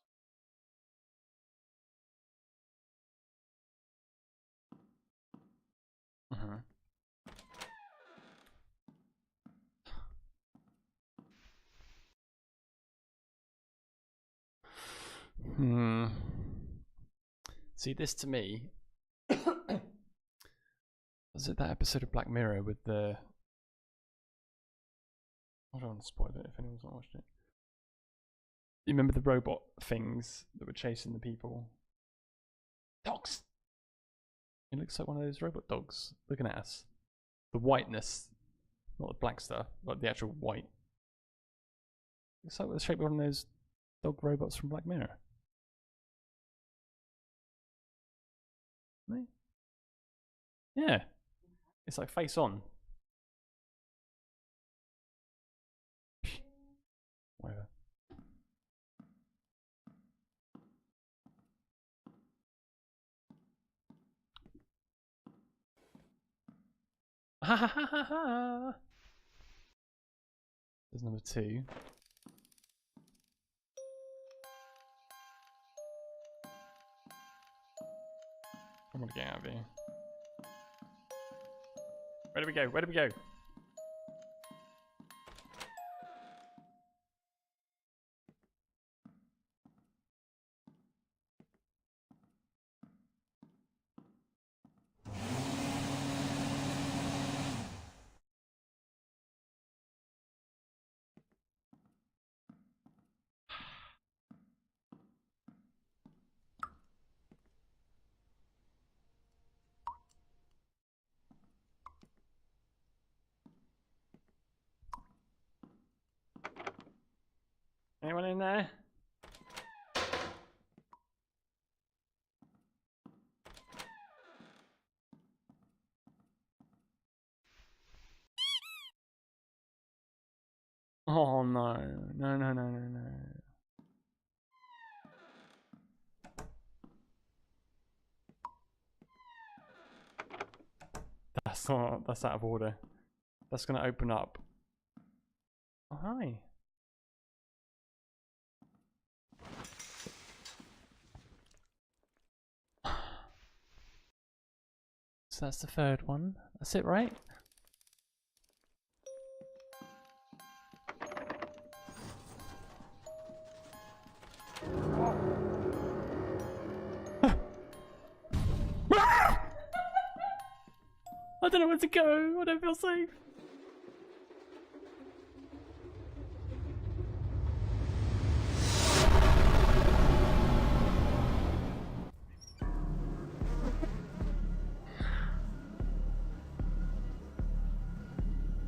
See, this to me was it that episode of Black Mirror with the. I don't want to spoil it if anyone's not watched it. You remember the robot things that were chasing the people? Dogs! It looks like one of those robot dogs looking at us. The whiteness, not the black stuff, but the actual white. Looks like the shape of one of those dog robots from Black Mirror. Yeah. It's like face on. Whatever. Ha ha ha ha ha! There's number 2. I'm gonna get out of here. Where do we go? Where do we go? Anyone in there? Oh no. No, no, no, no, no. That's out of order. That's gonna open up. Oh, hi. So that's the third one. That's it, right? I don't know where to go. I don't feel safe.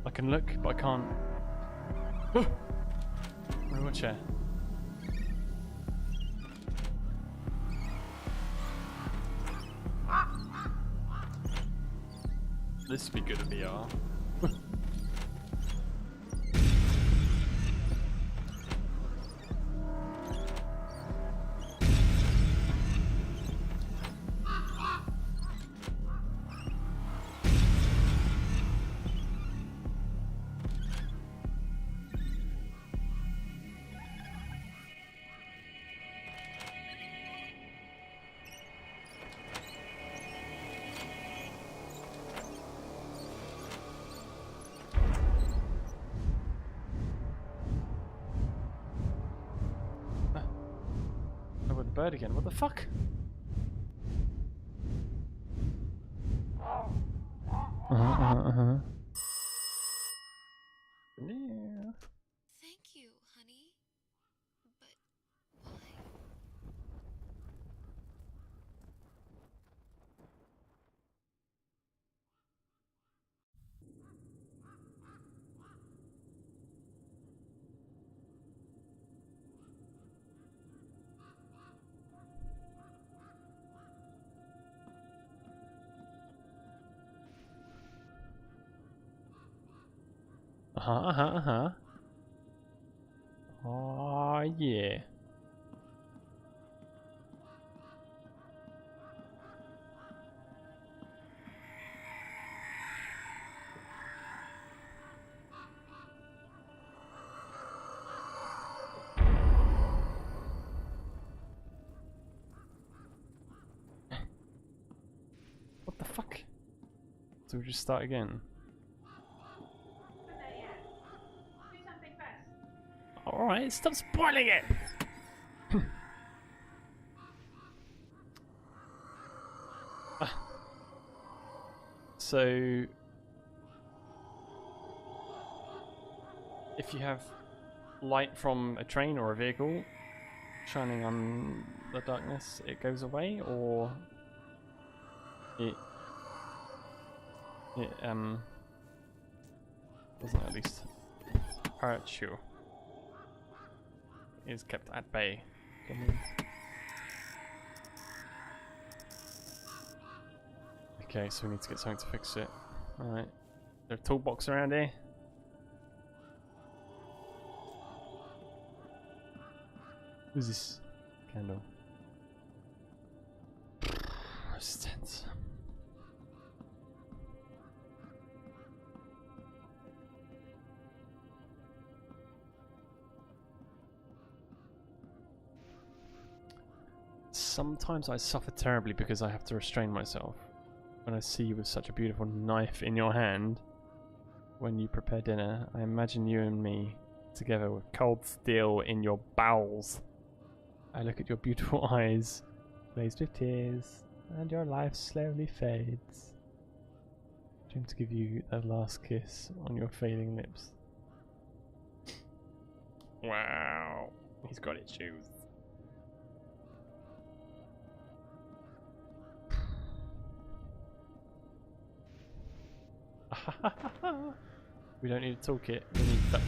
I can look, but I can't. Wheelchair. This would be good at VR. Oh, with the bird again. What the fuck? Yeah. Thank you, honey. But why? Oh, yeah. What the fuck? So we just start again. Alright, stop spoiling it! So, if you have light from a train or a vehicle shining on the darkness, it goes away, or it doesn't at least hurt you. It is kept at bay. Okay, so we need to get something to fix it. Alright. There's a toolbox around here. Who's this candle? Resistance. Sometimes I suffer terribly because I have to restrain myself. When I see you with such a beautiful knife in your hand when you prepare dinner, I imagine you and me together with cold steel in your bowels. I look at your beautiful eyes, glazed with tears, and your life slowly fades. Dream to give you that last kiss on your fading lips. Wow, he's got his shoes. We don't need a toolkit. We need that.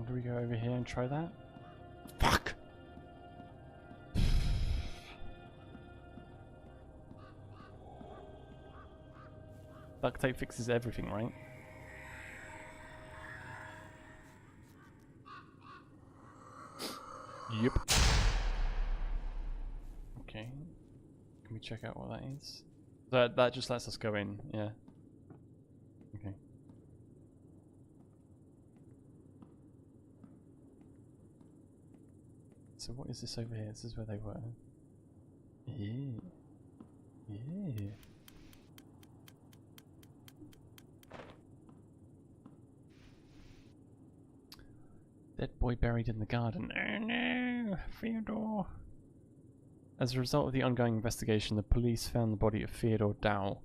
do we go over here and try that? Fuck! Duct tape fixes everything, right? Yep. Okay. Can we check out what that is? That just lets us go in, yeah. Okay. So what is this over here? This is where they were. Yeah. Yeah. Dead boy buried in the garden. Oh no, Theodore. As a result of the ongoing investigation, the police found the body of Theodore Dow,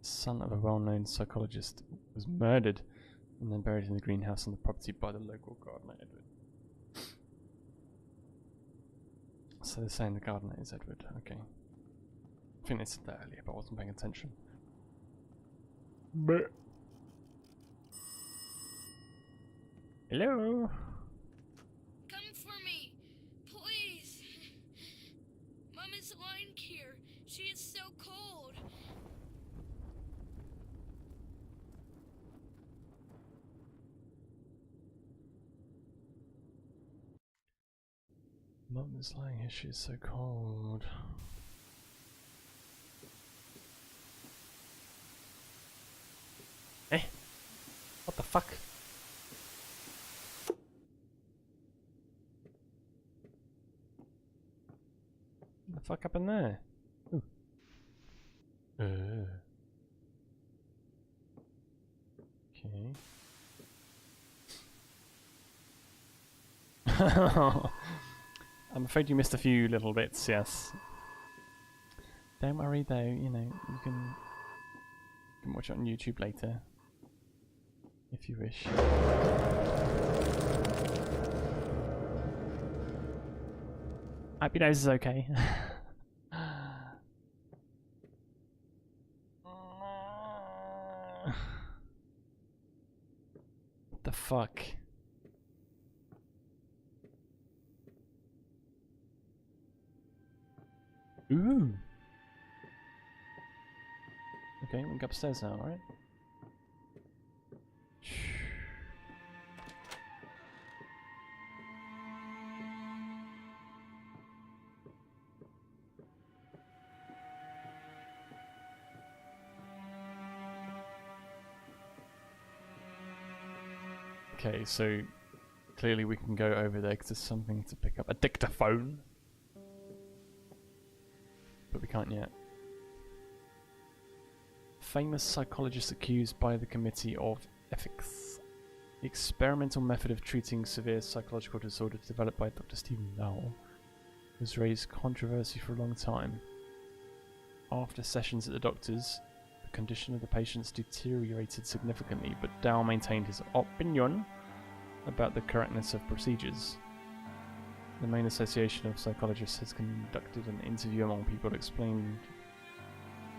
son of a well-known psychologist, was murdered and then buried in the greenhouse on the property by the local gardener, Edward. So they're saying the gardener is Edward, okay. I think they said that earlier, but I wasn't paying attention. But hello? Come for me, please. Mom is lying here. She is so cold. Mum is lying here, she is so cold. Eh? What the fuck? What the fuck happened there? Ooh. Okay. I'm afraid you missed a few little bits, yes. Don't worry though, you know, you can watch it on YouTube later. If you wish. Hope your nose is okay. What the fuck? Ooh. Okay, we can go upstairs now, right? Okay, so clearly we can go over there because there's something to pick up. A dictaphone. But we can't yet. Famous psychologist accused by the Committee of Ethics. The experimental method of treating severe psychological disorder developed by Dr. Stephen Dowell has raised controversy for a long time. After sessions at the doctor's, the condition of the patients deteriorated significantly, but Dowell maintained his opinion about the correctness of procedures. The Maine Association of Psychologists has conducted an interview among people examined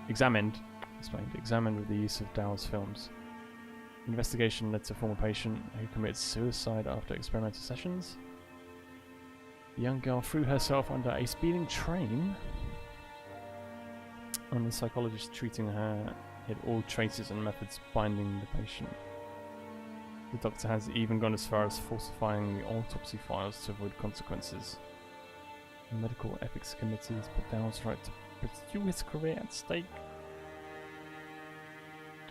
with the use of Dowell's films. The investigation led to a former patient who committed suicide after experimental sessions. The young girl threw herself under a speeding train, and the psychologist treating her hid all traces and methods binding the patient. The doctor has even gone as far as falsifying the autopsy files to avoid consequences. The Medical Ethics Committee has put Dowell's right to pursue his career at stake.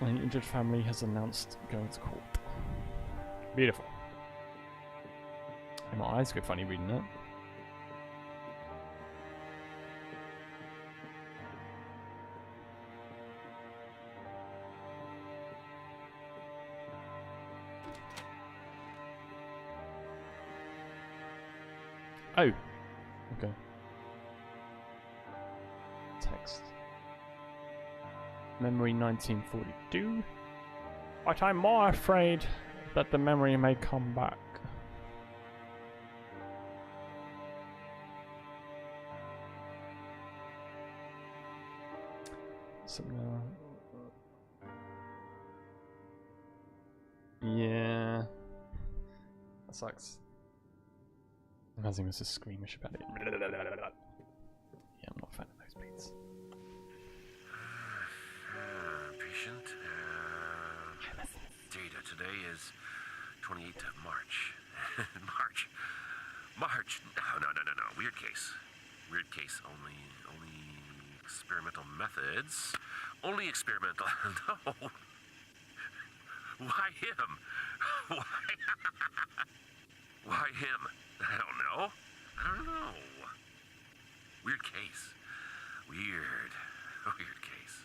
And the injured family has announced going to court. Beautiful. And my eyes go funny reading that. Oh, okay. Text. Memory 1942. But I'm more afraid that the memory may come back. Something. Yeah. That sucks. Mazzy was just squeamish about it. Yeah, I'm not a fan of those beats. Patient. Data today is 28th of March. March. No. Weird case. Only experimental methods. Only experimental. No. Why him? Why him? I don't know. Weird case. Weird case.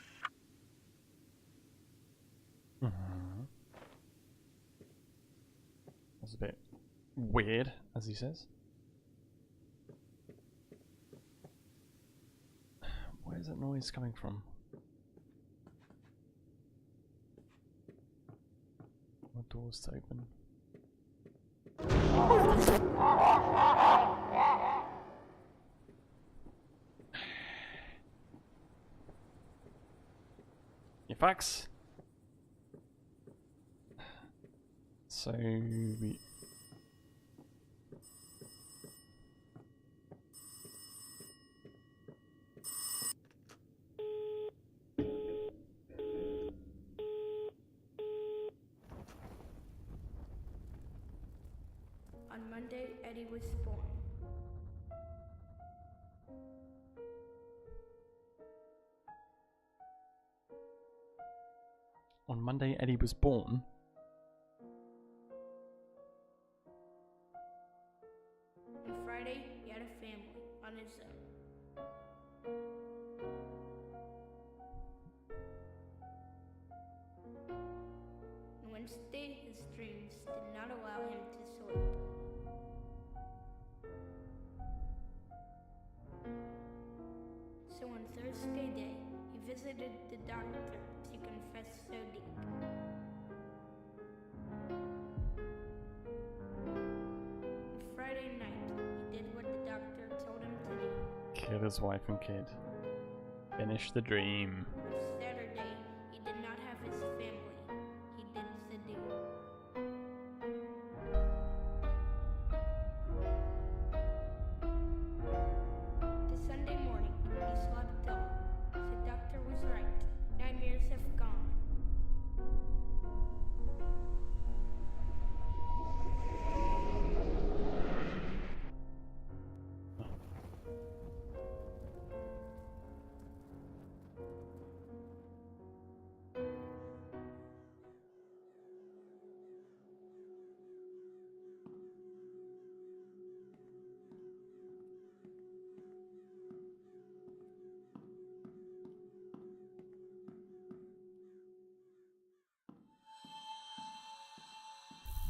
That's a bit weird, as he says. Where's that noise coming from? What doors to open? Your facts. So we. On Monday, Eddie was born. On Monday, Eddie was born. On Friday, he had a family on his own. On Wednesday, his dreams did not allow him to sleep. So on Thursday day, he visited the doctor to confess so deep. On Friday night, he did what the doctor told him to do. Kill his wife and kid. Finish the dream. On Saturday, he did not have his family. He did the do. The Sunday morning, he slept ill. The doctor was right. 9 years have gone.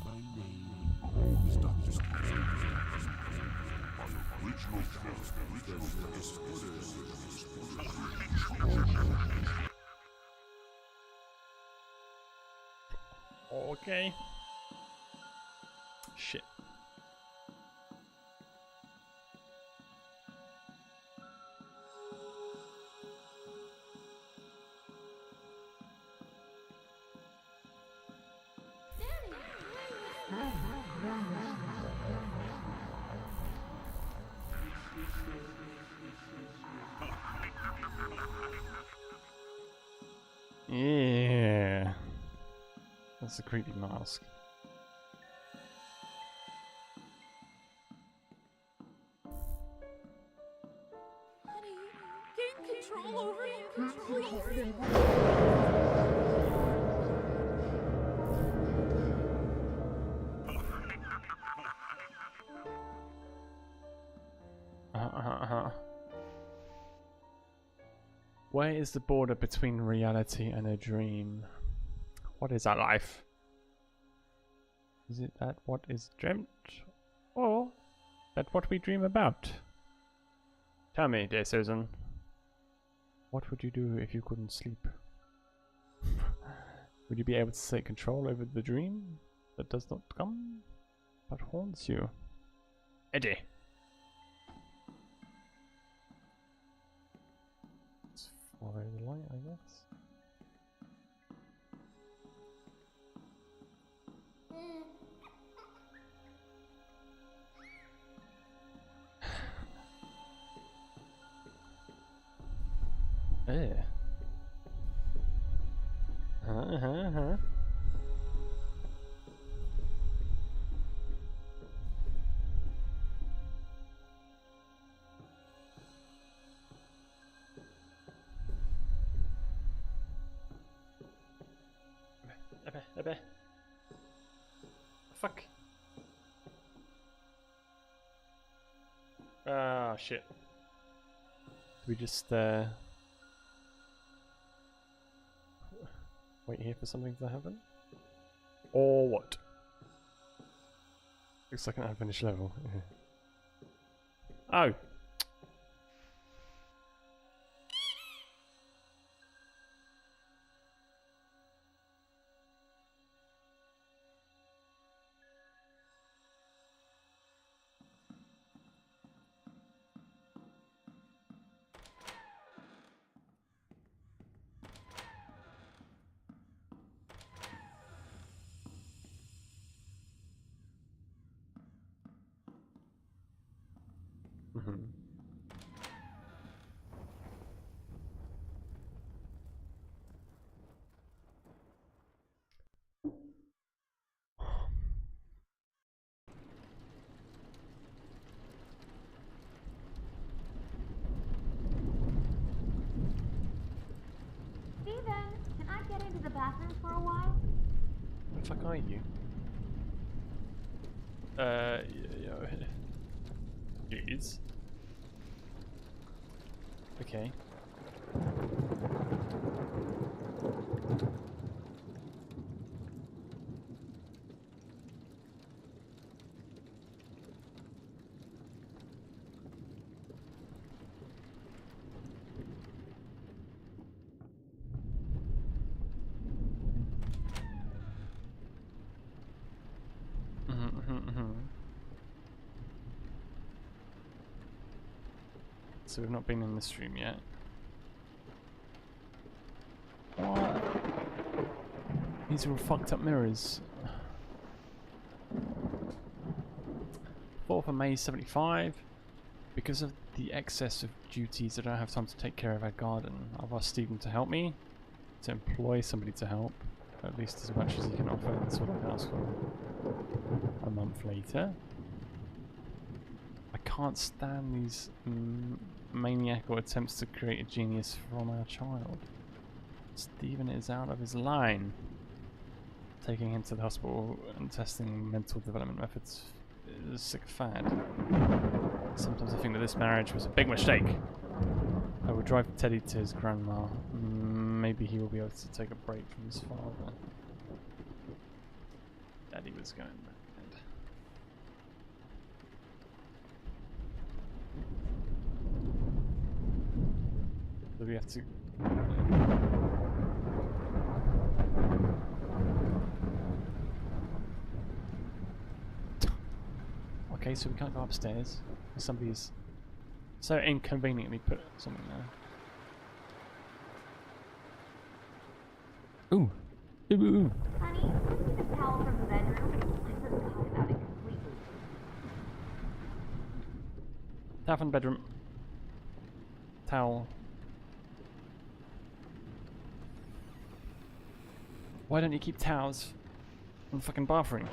My name is Dr. Okay. Shit. Yeah. That's a creepy mask. Honey, gain control over him, please. Where is the border between reality and a dream? What is our life? Is it that what is dreamt? Or that what we dream about? Tell me, dear Susan. What would you do if you couldn't sleep? Would you be able to take control over the dream that does not come, but haunts you? Eddie! Let's follow the light, I guess. Yeah. Uh-huh. Ebbe. Fuck. Ah, shit. Do we just, wait here for something to happen? Or what? Looks like an unfinished level. Oh! Mm-hmm. Steven, can I get into the bathroom for a while? Where the fuck are you? Please. Okay. So we've not been in this room yet. What? These are all fucked up mirrors. 4th of May 75. Because of the excess of duties, I don't have time to take care of our garden. I've asked Stephen to help me, to employ somebody to help, at least as much as he can offer. That's what I asked for. A month later. I can't stand these maniacal attempts to create a genius from our child. Stephen is out of his line. Taking him to the hospital and testing mental development methods is a sick fad. Sometimes I think that this marriage was a big mistake. I will drive Teddy to his grandma. Maybe he will be able to take a break from his father. Daddy was going mad. So we have to... Okay, so we can't go upstairs. Somebody's so inconveniently put something there. Ooh. Ooh. Honey, can you get the towel from the bedroom? I forgot about it completely. Towel from the bedroom. Towel. Why don't you keep towels in the fucking bathroom?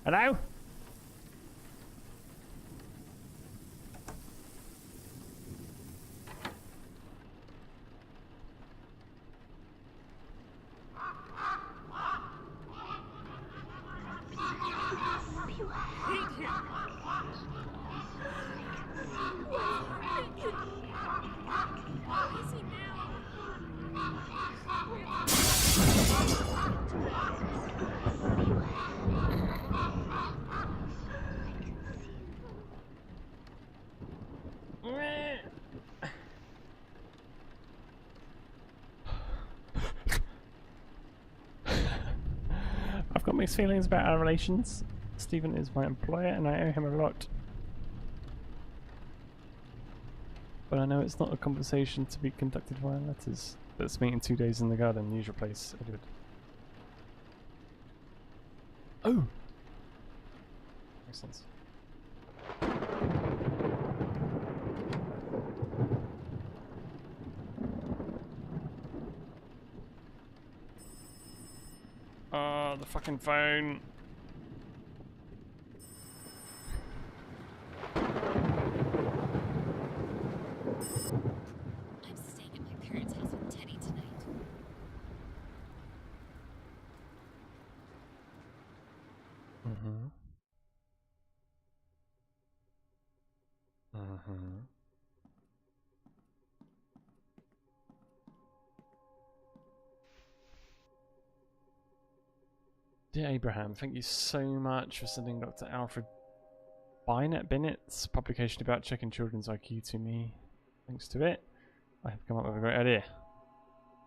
Hello? I've got mixed feelings about our relations. Stephen is my employer and I owe him a lot. But I know it's not a conversation to be conducted via letters. Let's meet in 2 days in the garden, usual place, Edward. Oh! Makes sense. Oh, the fucking phone. I'm staying at my parents' house with Teddy tonight. Mm-hmm. Mm-hmm. Dear Abraham, thank you so much for sending Dr. Alfred Bennett's publication about checking children's IQ to me. Thanks to it, I have come up with a great idea.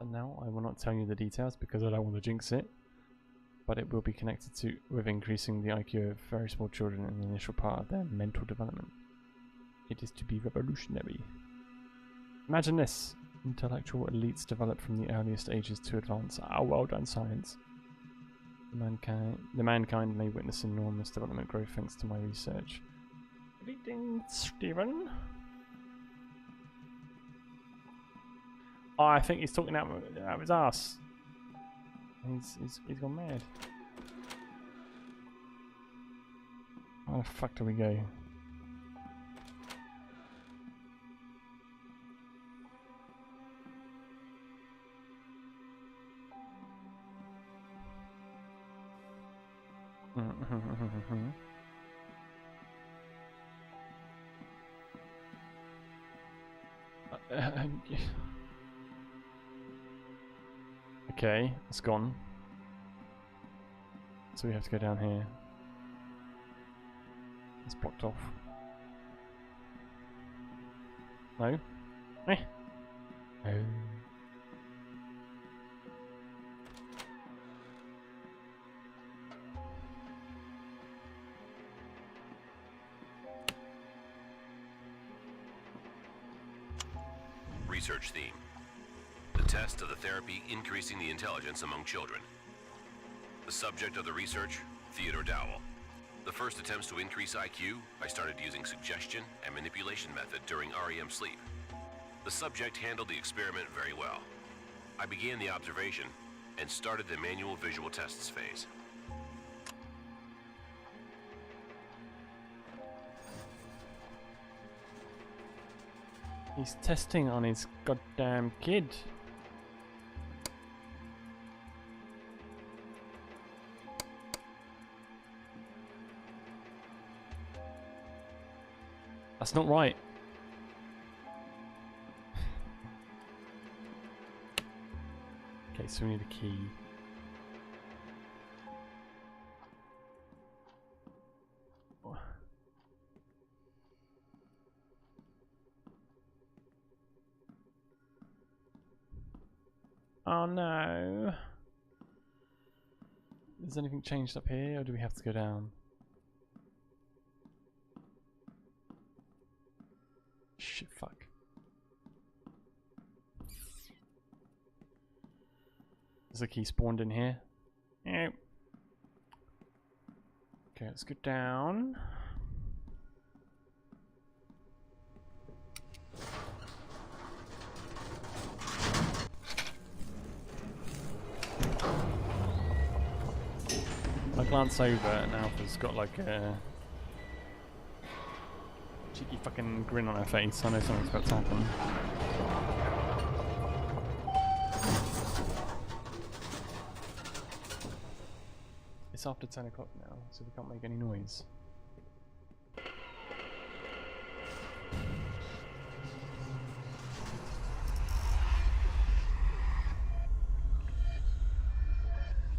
And now I will not tell you the details because I don't want to jinx it. But it will be connected to with increasing the IQ of very small children in the initial part of their mental development. It is to be revolutionary. Imagine this. Intellectual elites develop from the earliest ages to advance our world and science. The mankind may witness enormous development growth thanks to my research. Reading, Stephen. Oh, I think he's talking out of his ass. He's gone mad. Where the fuck do we go? Okay, it's gone. So we have to go down here. It's blocked off. No? Eh? No. Research theme. The test of the therapy increasing the intelligence among children. The subject of the research, Theodore Dowell. The first attempts to increase IQ, I started using suggestion and manipulation method during REM sleep. The subject handled the experiment very well. I began the observation and started the manual visual tests phase. He's testing on his goddamn kid. That's not right. Okay, so we need a key. Oh no. Has anything changed up here, or do we have to go down? Shit, fuck. There's a key spawned in here. Yep. Okay, let's go down. I glance over and Alpha's got like a cheeky fucking grin on her face. I know something's about to happen. It's after 10 o'clock now, so we can't make any noise.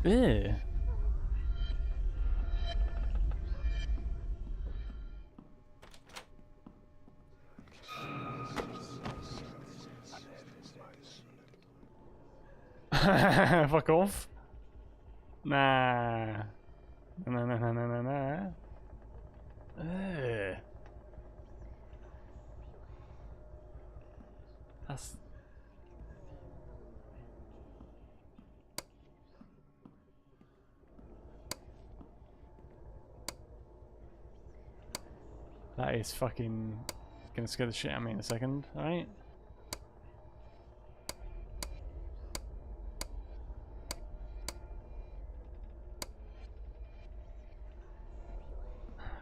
Ew. Fuck off. Nah. Nah. Ugh. That's... That is fucking gonna scare the shit out of me in a second, alright?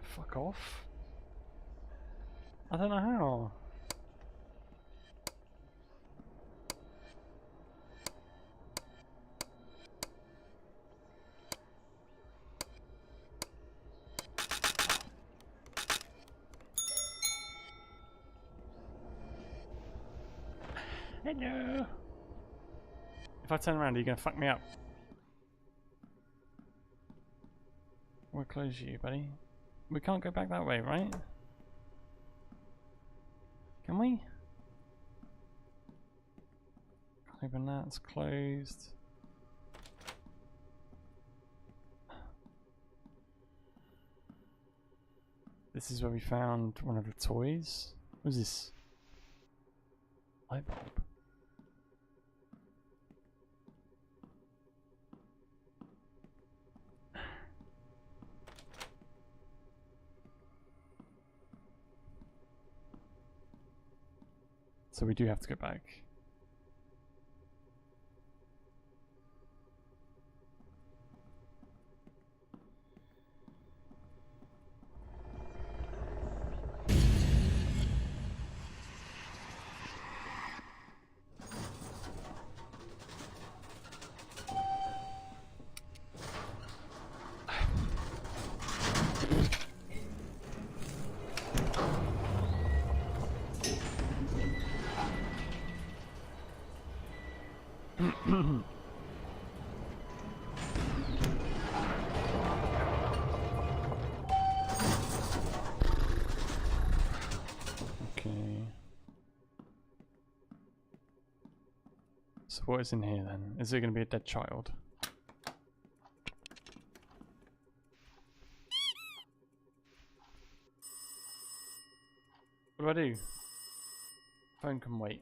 Fuck off. I don't know how. Hello. If I turn around, are you gonna fuck me up? We'll close you, buddy. We can't go back that way, right? Can we? Open that, it's closed. This is where we found one of the toys. What was this? Light bulb. So we do have to go back. Okay. So what is in here then? Is there going to be a dead child? What do I do? Phone can wait.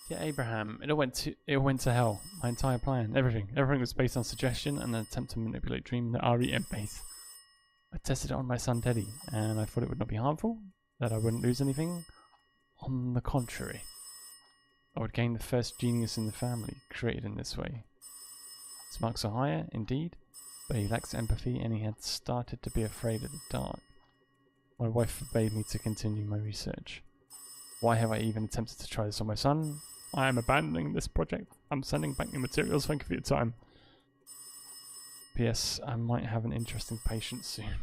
Yeah, Abraham. It all went to hell. My entire plan, everything was based on suggestion and an attempt to manipulate Dream the REM base. I tested it on my son Teddy, and I thought it would not be harmful, that I wouldn't lose anything. On the contrary, I would gain the first genius in the family, created in this way. His marks are higher, indeed, but he lacks empathy and he had started to be afraid of the dark. My wife forbade me to continue my research. Why have I even attempted to try this on my son? I am abandoning this project. I'm sending back new materials. Thank you for your time. P.S. I might have an interesting patient soon.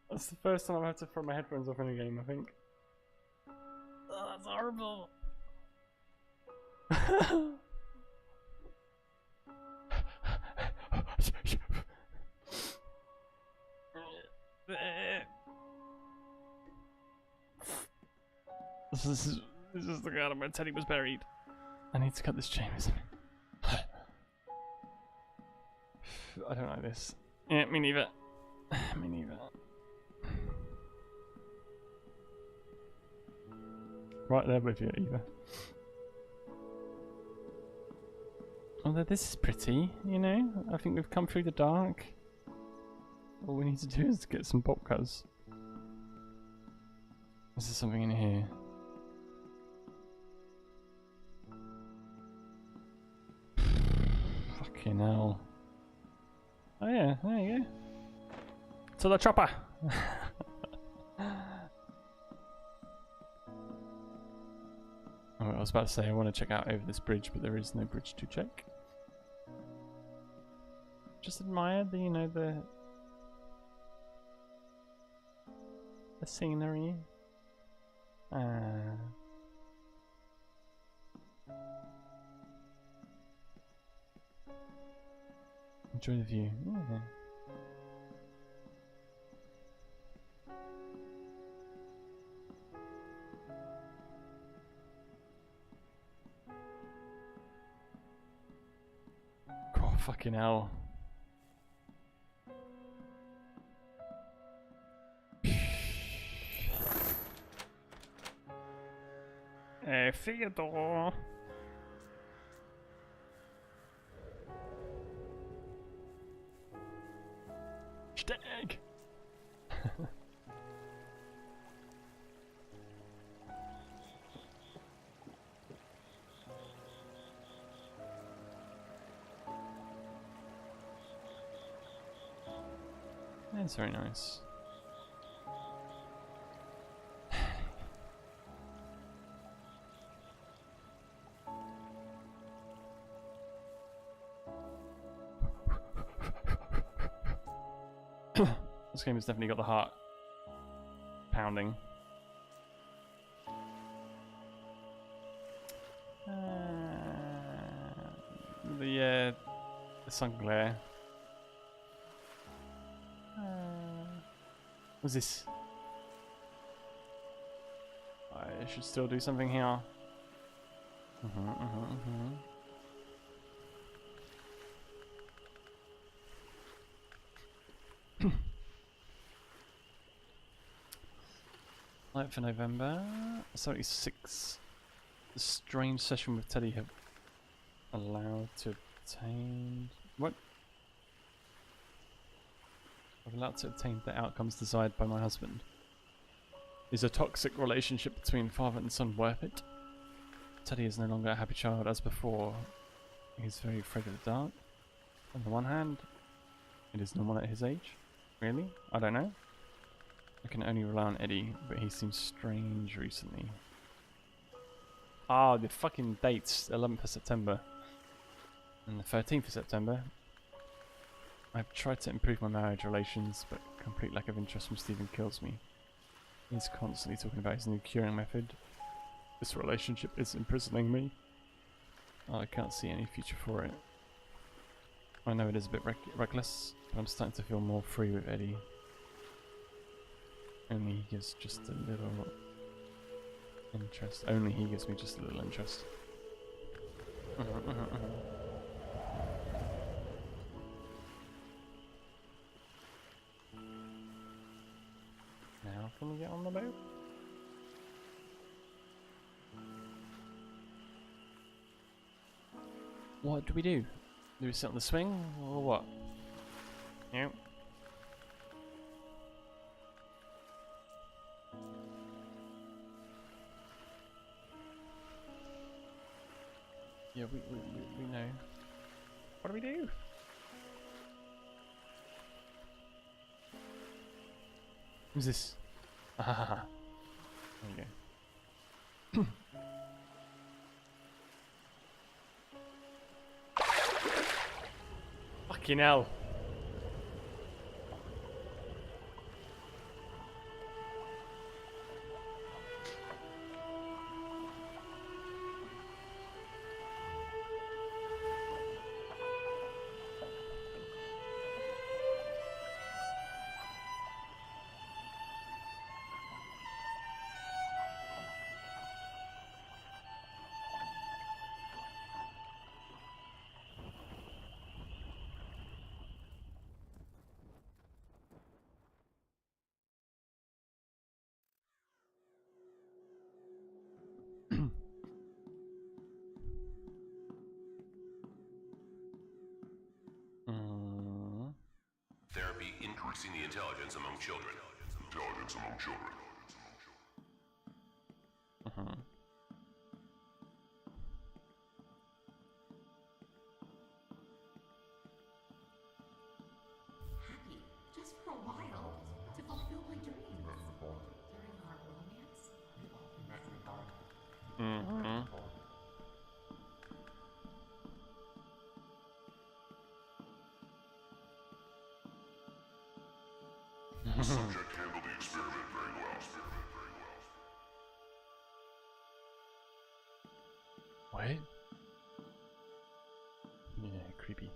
That's the first time I've had to throw my headphones off in a game, I think. Oh, that's horrible. This is the garden where Teddy was buried. I need to cut this chain, isn't it? I don't like this. Yeah, me neither. Me neither. Right there with you, Eva. Although this is pretty, you know? I think we've come through the dark. All we need to do is get some bolt cutters. Is there something in here? Fucking hell. Oh yeah, there you go. To the chopper! Oh, I was about to say I want to check out over this bridge, but there is no bridge to check. Just admire the, you know, the scenery. Enjoy the view. Yeah. Oh, fucking hell. Hey, Theodore. Stag. That's very nice. This game has definitely got the heart pounding. The sun glare. What's this? I should still do something here. Light for November 76. The strange session with Teddy have allowed to obtain what? I've allowed to obtain the outcomes desired by my husband. Is a toxic relationship between father and son worth it? Teddy is no longer a happy child as before. He's very afraid of the dark. On the one hand, it is normal at his age. Really? I don't know. I can only rely on Eddie, but he seems strange recently. Ah, the fucking dates, 11th of September and the 13th of September. I've tried to improve my marriage relations, but complete lack of interest from Stephen kills me. He's constantly talking about his new curing method. This relationship is imprisoning me. Oh, I can't see any future for it. I know it is a bit reckless, but I'm starting to feel more free with Eddie. Only he gives just a little interest. Only he gives me just a little interest. Now can we get on the boat? What do we do? Do we sit on the swing or what? Yeah. Yeah, we know. What do we do? Who's this? Ah, there you go. Fucking hell. Therapy increasing the intelligence among children. Intelligence among children. Mm-hmm. The subject handled the experiment very well. What? Yeah, creepy.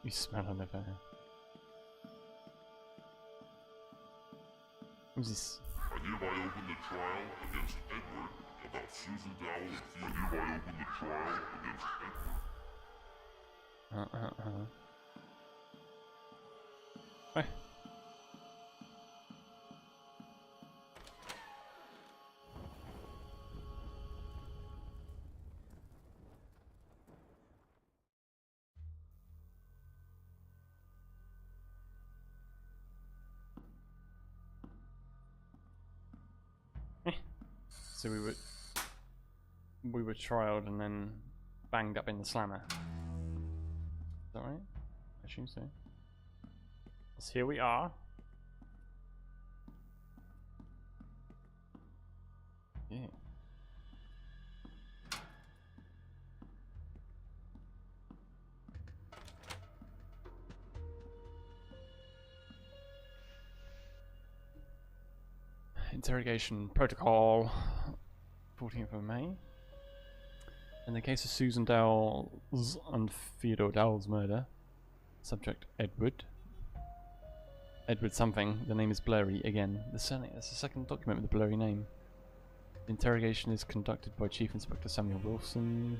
You smell on the air. Who's this? I hereby open the trial against Edward about Susan Dowell and Phoebe. I hereby open the trial against Edward. Hey. So we were trialed and then banged up in the slammer. Is that right? I assume so. So here we are. Yeah. Interrogation protocol, 14th of May. In the case of Susan Dowell's and Theodore Dowell's murder, subject Edward something, the name is blurry again. That's the second document with a blurry name. The interrogation is conducted by Chief Inspector Samuel Wilson.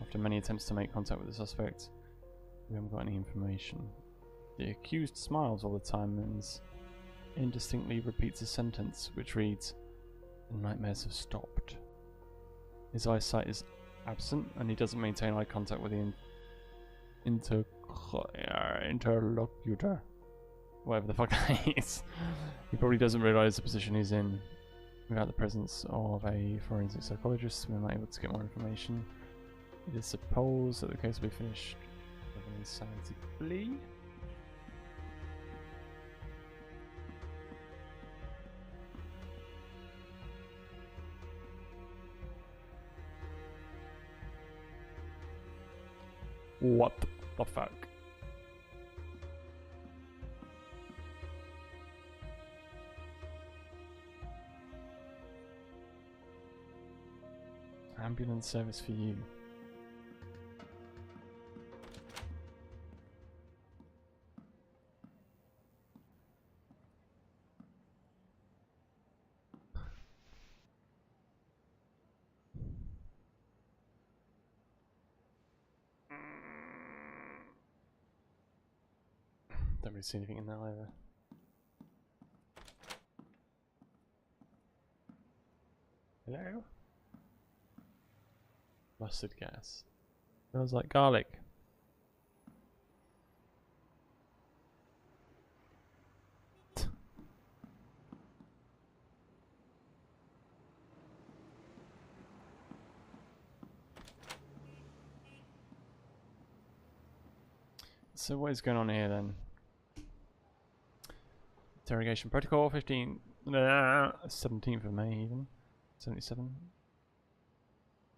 After many attempts to make contact with the suspect, we haven't got any information. The accused smiles all the time and indistinctly repeats a sentence which reads, "The nightmares have stopped." His eyesight is absent and he doesn't maintain eye contact with the interlocutor. Whatever the fuck that is. He probably doesn't realise the position he's in. Without the presence of a forensic psychologist, we're not able to get more information. It is supposed that the case will be finished with an insanity plea. What the fuck? Ambulance service for you. Don't really see anything in there either. Hello? Mustard gas. Smells like garlic. So what is going on here then? Interrogation protocol 17th of May even. 77.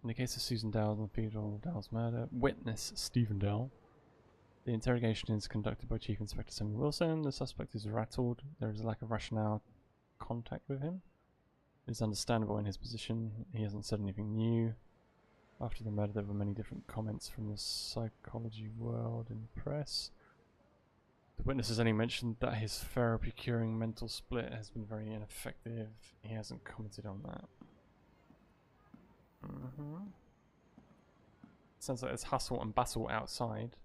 In the case of Susan Dowell and Theodore Dowell's murder, witness Stephen Dowell. The interrogation is conducted by Chief Inspector Samuel Wilson. The suspect is rattled. There is a lack of rationale contact with him. It is understandable in his position. He hasn't said anything new. After the murder, there were many different comments from the psychology world and press. The witness has only mentioned that his therapy curing mental split has been very ineffective. He hasn't commented on that. Sounds like there's hustle and bustle outside.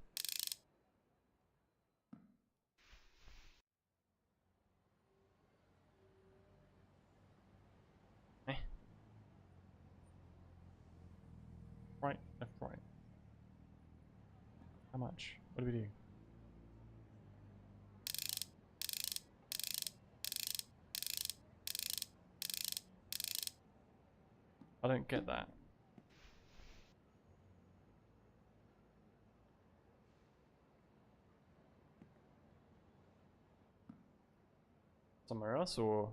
Right, left, right. How much? What do we do? I don't get that. Somewhere else, or?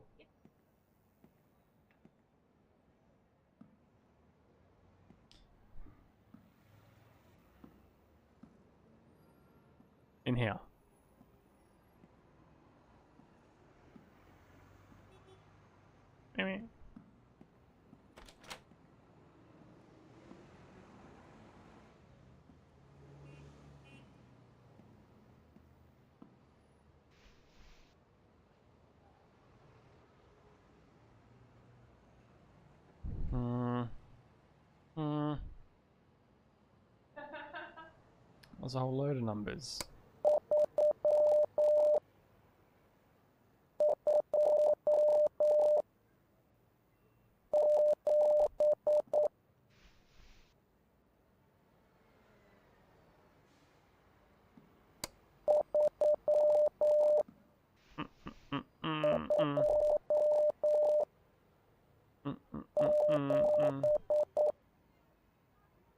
here. There's a whole load of numbers.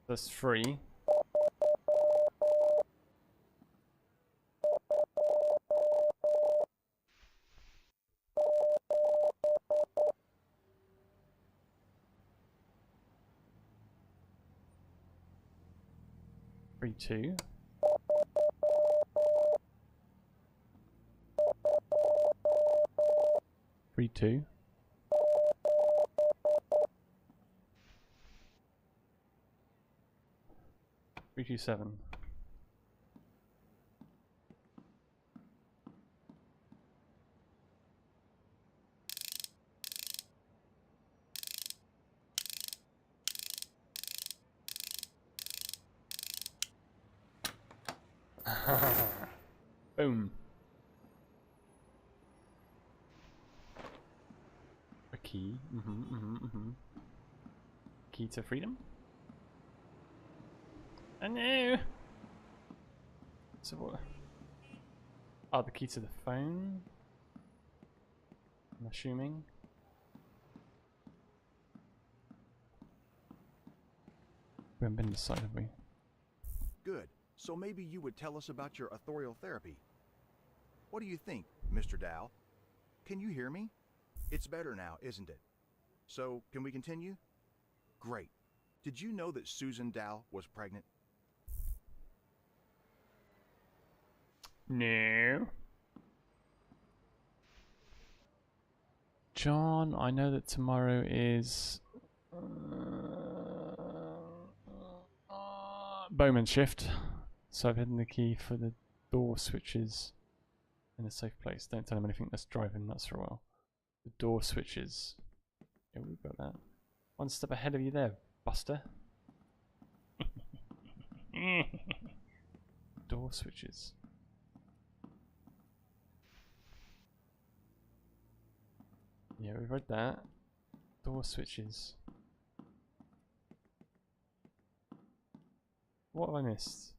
That's 3. Three, 2. Three, 2. 327. Boom. A key. Key to freedom? I know. So what? Oh, the key to the phone? I'm assuming. We haven't been inside, have we? Good. So maybe you would tell us about your authorial therapy. What do you think, Mr. Dow? Can you hear me? It's better now, isn't it? So, can we continue? Great. Did you know that Susan Dow was pregnant? No. John, I know that tomorrow is Bowman shift, so I've hidden the key for the door switches in a safe place. Don't tell him anything that's driving nuts for a while. The door switches. Yeah, we've got that. One step ahead of you there, Buster. Door switches. Yeah, we've read that. Door switches. What have I missed?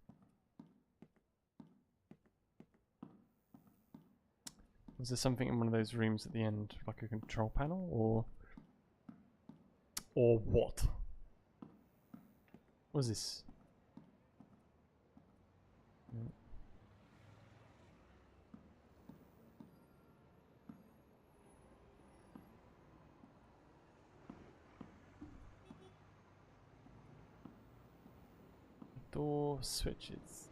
Was there something in one of those rooms at the end, like a control panel, or what? What is this? Yeah. Door switches.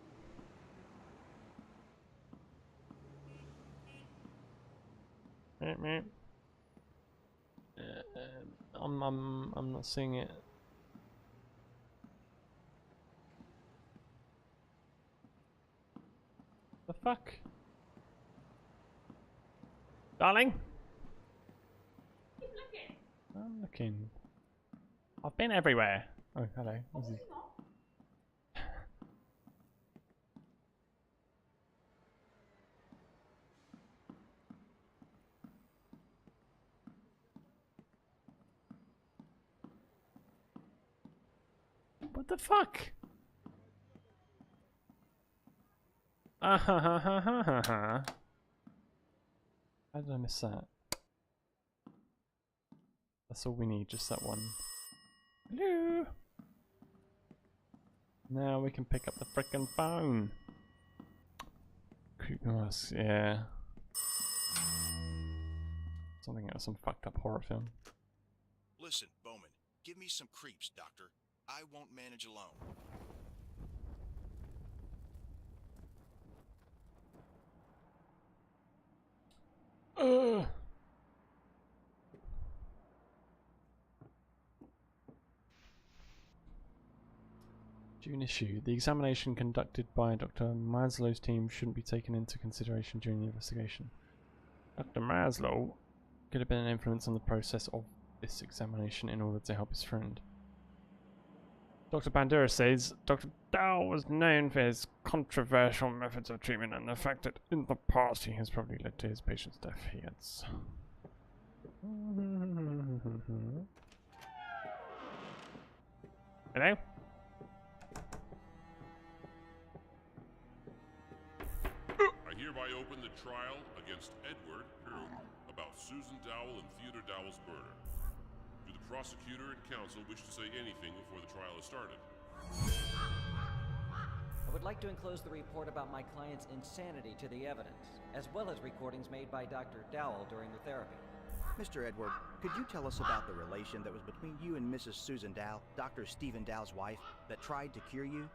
I'm not seeing it. The fuck? Darling? Keep looking. I'm looking. I've been everywhere. Oh, hello. What's this? What the fuck? Ah ha ha ha ha ha ha. How did I miss that? That's all we need, just that one. Hello? Now we can pick up the frickin' phone. Creepy mask, yeah. Something else, some fucked up horror film. Listen, Bowman, give me some creeps, Doctor. I won't manage alone. June issue. The examination conducted by Dr. Maslow's team shouldn't be taken into consideration during the investigation. Dr. Maslow could have been an influence on the process of this examination in order to help his friend. Dr. Bandura says Dr. Dow was known for his controversial methods of treatment and the fact that in the past he has probably led to his patient's death. He adds. Hello? I hereby open the trial against Edward about Susan Dowell and Theodore Dowell's murder. Do the prosecutor and counsel wish to say anything before the trial is started? I would like to enclose the report about my client's insanity to the evidence, as well as recordings made by Dr. Dowell during the therapy. Mr. Edward, could you tell us about the relation that was between you and Mrs. Susan Dow, Dr. Stephen Dow's wife, that tried to cure you?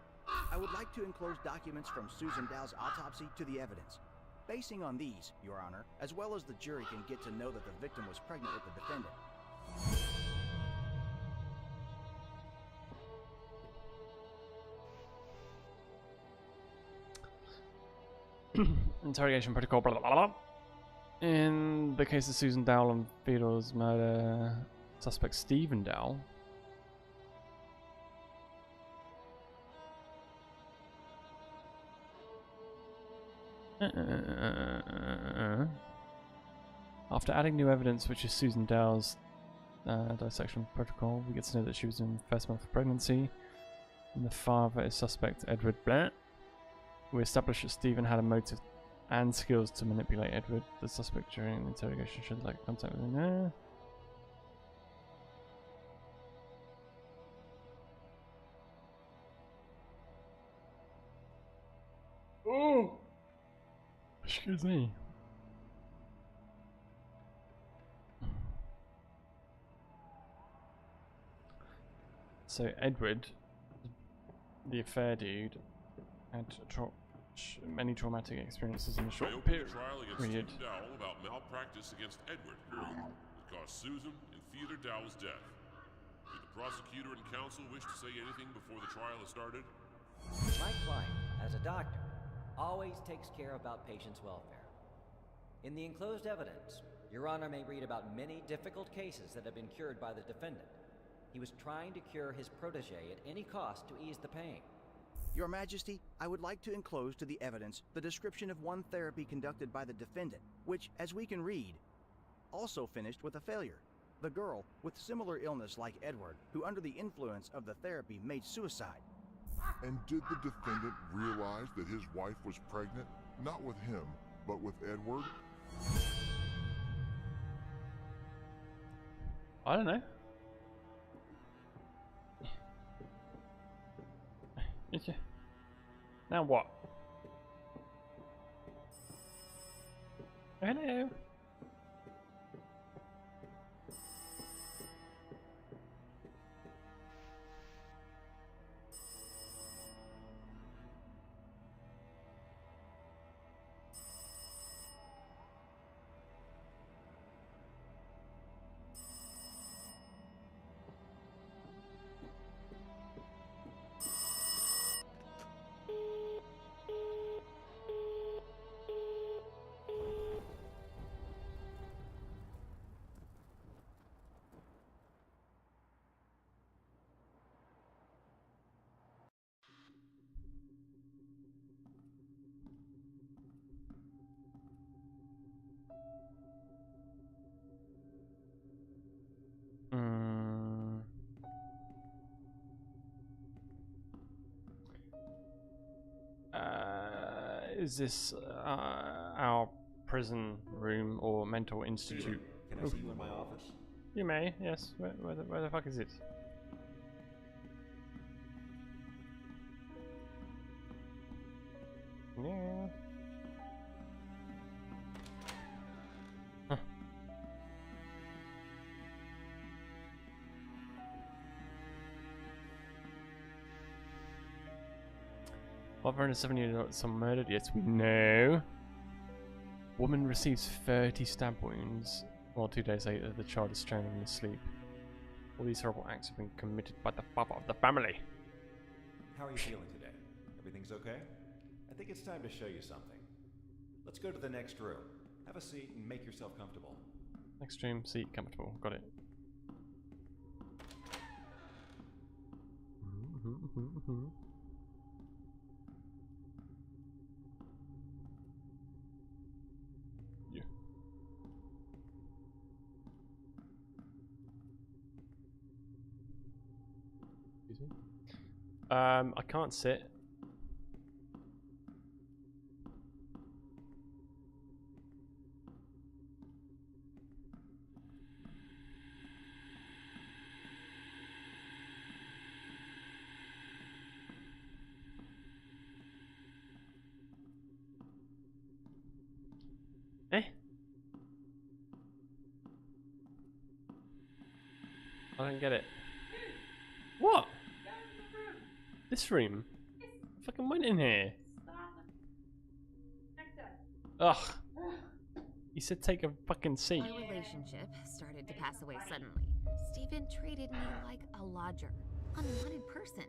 I would like to enclose documents from Susan Dow's autopsy to the evidence. Basing on these, Your Honor, as well as the jury can get to know that the victim was pregnant with the defendant. Interrogation protocol, blah, blah, blah, blah. In the case of Susan Dowell and Theodore's murder, suspect Stephen Dowell after adding new evidence, which is Susan Dowell's dissection protocol, we get to know that she was in the first month of pregnancy, and the father is suspect Edward Blunt. We establish that Stephen had a motive and skills to manipulate Edward, the suspect, during the interrogation. Should like contact with him there. Oh, excuse me. So Edward, the affair dude, had many traumatic experiences in a short period. Trial against Stephen Dowell about malpractice against Edward that caused Susan and Theodore Dowell's death. Do the prosecutor and counsel wish to say anything before the trial is started? My client, as a doctor, always takes care about patients' welfare. In the enclosed evidence, Your Honor may read about many difficult cases that have been cured by the defendant. He was trying to cure his protege at any cost to ease the pain. Your Majesty, I would like to enclose to the evidence the description of one therapy conducted by the defendant, which, as we can read, also finished with a failure. The girl, with similar illness like Edward, who under the influence of the therapy made suicide. And did the defendant realize that his wife was pregnant, not with him, but with Edward? I don't know. Now what? Hello. Is this our prison room or mental institute? Can I see you in my office? You may, yes. Where the fuck is it? Yeah. Huh. Father and a 7-year-old son murdered. Yes, we know. Woman receives 30 stab wounds, while 2 days later the child is strangled in his sleep. All these horrible acts have been committed by the father of the family. How are you feeling today? Everything's okay? I think it's time to show you something. Let's go to the next room. Have a seat and make yourself comfortable. Next room, seat, comfortable. Got it. Yeah. Excuse me. I can't sit. Eh? I don't get it. What? This room? I fucking went in here. Ugh. You said take a fucking seat. Our relationship started to pass away suddenly. Stephen treated me like a lodger, unwanted person,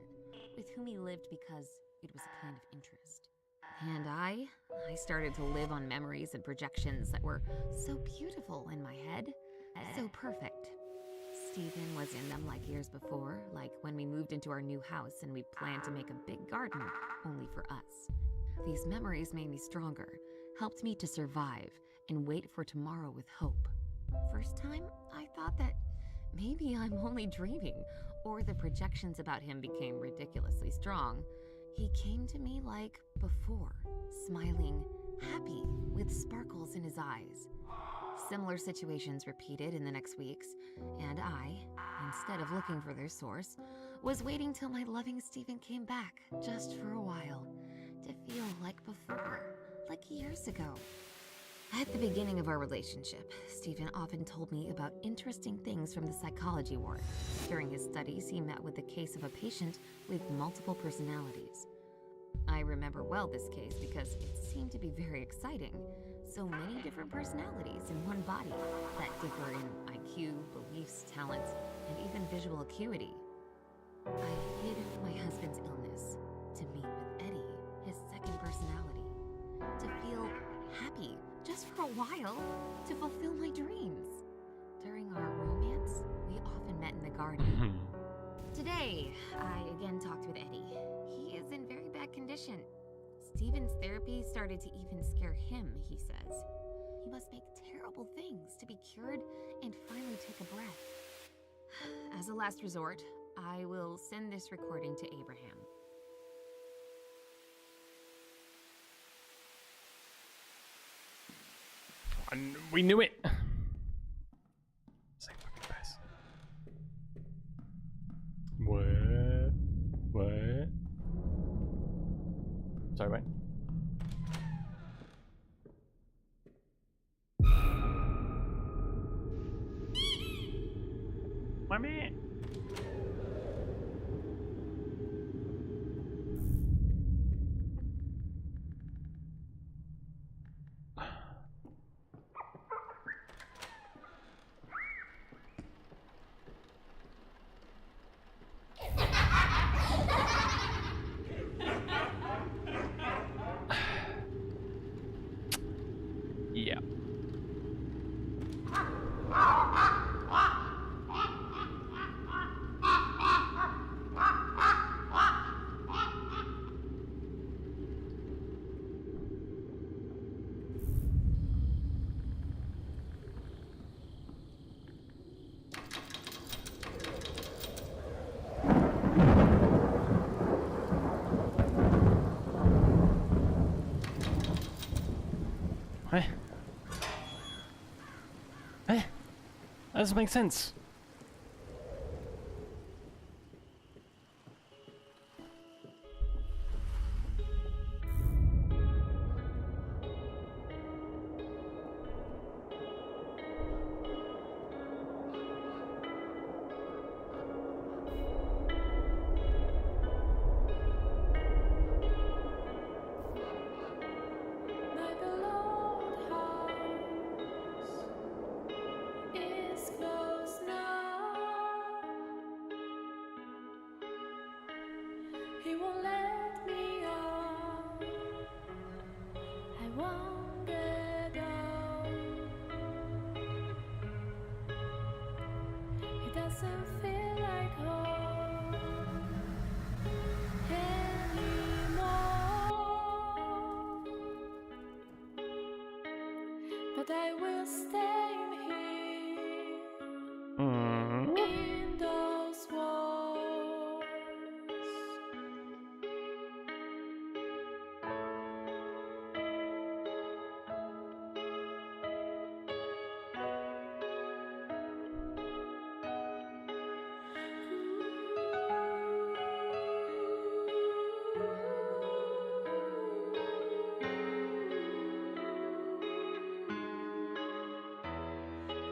with whom he lived because it was a kind of interest. And I started to live on memories and projections that were so beautiful in my head, so perfect. Stephen was in them like years before, like when we moved into our new house and we planned to make a big garden, only for us. These memories made me stronger, helped me to survive, and wait for tomorrow with hope. First time, I thought that maybe I'm only dreaming, or the projections about him became ridiculously strong. He came to me like before, smiling, happy, with sparkles in his eyes. Similar situations repeated in the next weeks, and I, instead of looking for their source, was waiting till my loving Stephen came back, just for a while, to feel like before, like years ago. At the beginning of our relationship, Stephen often told me about interesting things from the psychology ward. During his studies, he met with the case of a patient with multiple personalities. I remember well this case because it seemed to be very exciting. So many different personalities in one body that differ in IQ, beliefs, talents, and even visual acuity. I hid my husband's illness to meet with Eddie, his second personality, to feel happy just for a while, to fulfill my dreams. During our romance, we often met in the garden. Today, I again talked with Eddie. He is in very bad condition. Stephen's therapy started to even scare him, he says. He must make terrible things to be cured and finally take a breath. As a last resort, I will send this recording to Abraham. And we knew it. Same fucking face. What? What? Sorry, wait. My man. Yeah. Hey. Hey. That doesn't make sense. Is closed now. but I will stay here in those walls.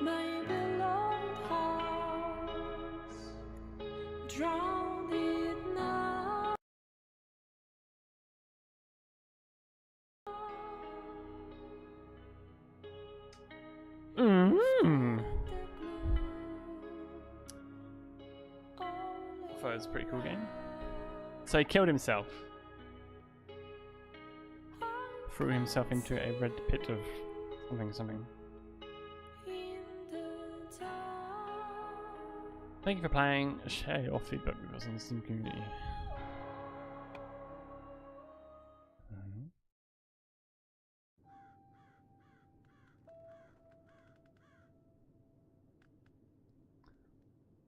My beloved house, drowned it now. I thought it was a pretty cool game. So he killed himself. Threw himself into a red pit of something. Thank you for playing. Share your feedback with us on the Steam community.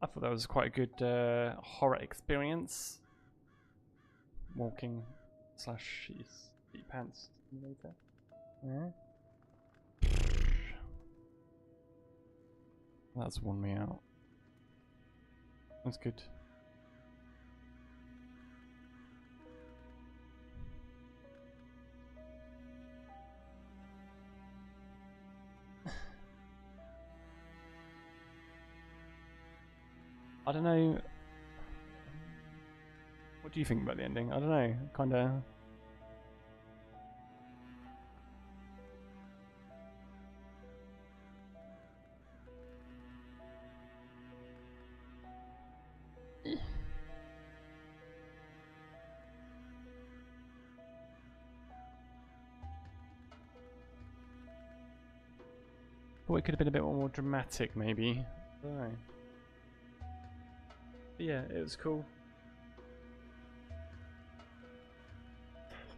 I thought that was quite a good horror experience. Walking slash seat pants simulator. Yeah. That's worn me out. That's good. I don't know. What do you think about the ending? I don't know. Kinda. Thought it could have been a bit more dramatic, maybe. I don't know. But yeah, it was cool.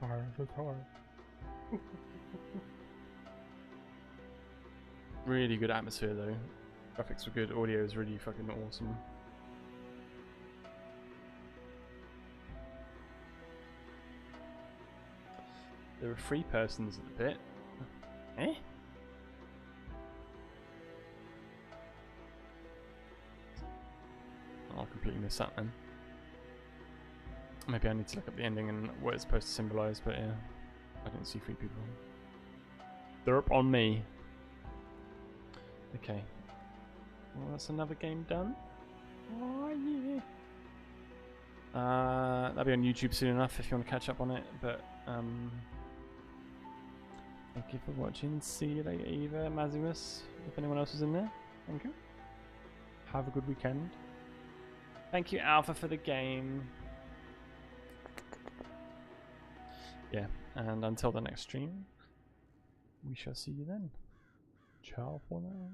Sorry, so sorry. Really good atmosphere though. Graphics were good, audio is really fucking awesome. There were 3 persons at the pit. Eh? Oh, I completely missed that then. Maybe I need to look up the ending and what it's supposed to symbolise, but yeah. I didn't see 3 people. They're up on me. Okay. Well, that's another game done. Oh, yeah. That'll be on YouTube soon enough if you want to catch up on it, but thank you for watching. See you later, Eva, Maximus, if anyone else is in there. Thank you. Have a good weekend. Thank you, Alpha, for the game. Yeah, and until the next stream, we shall see you then. Ciao for now.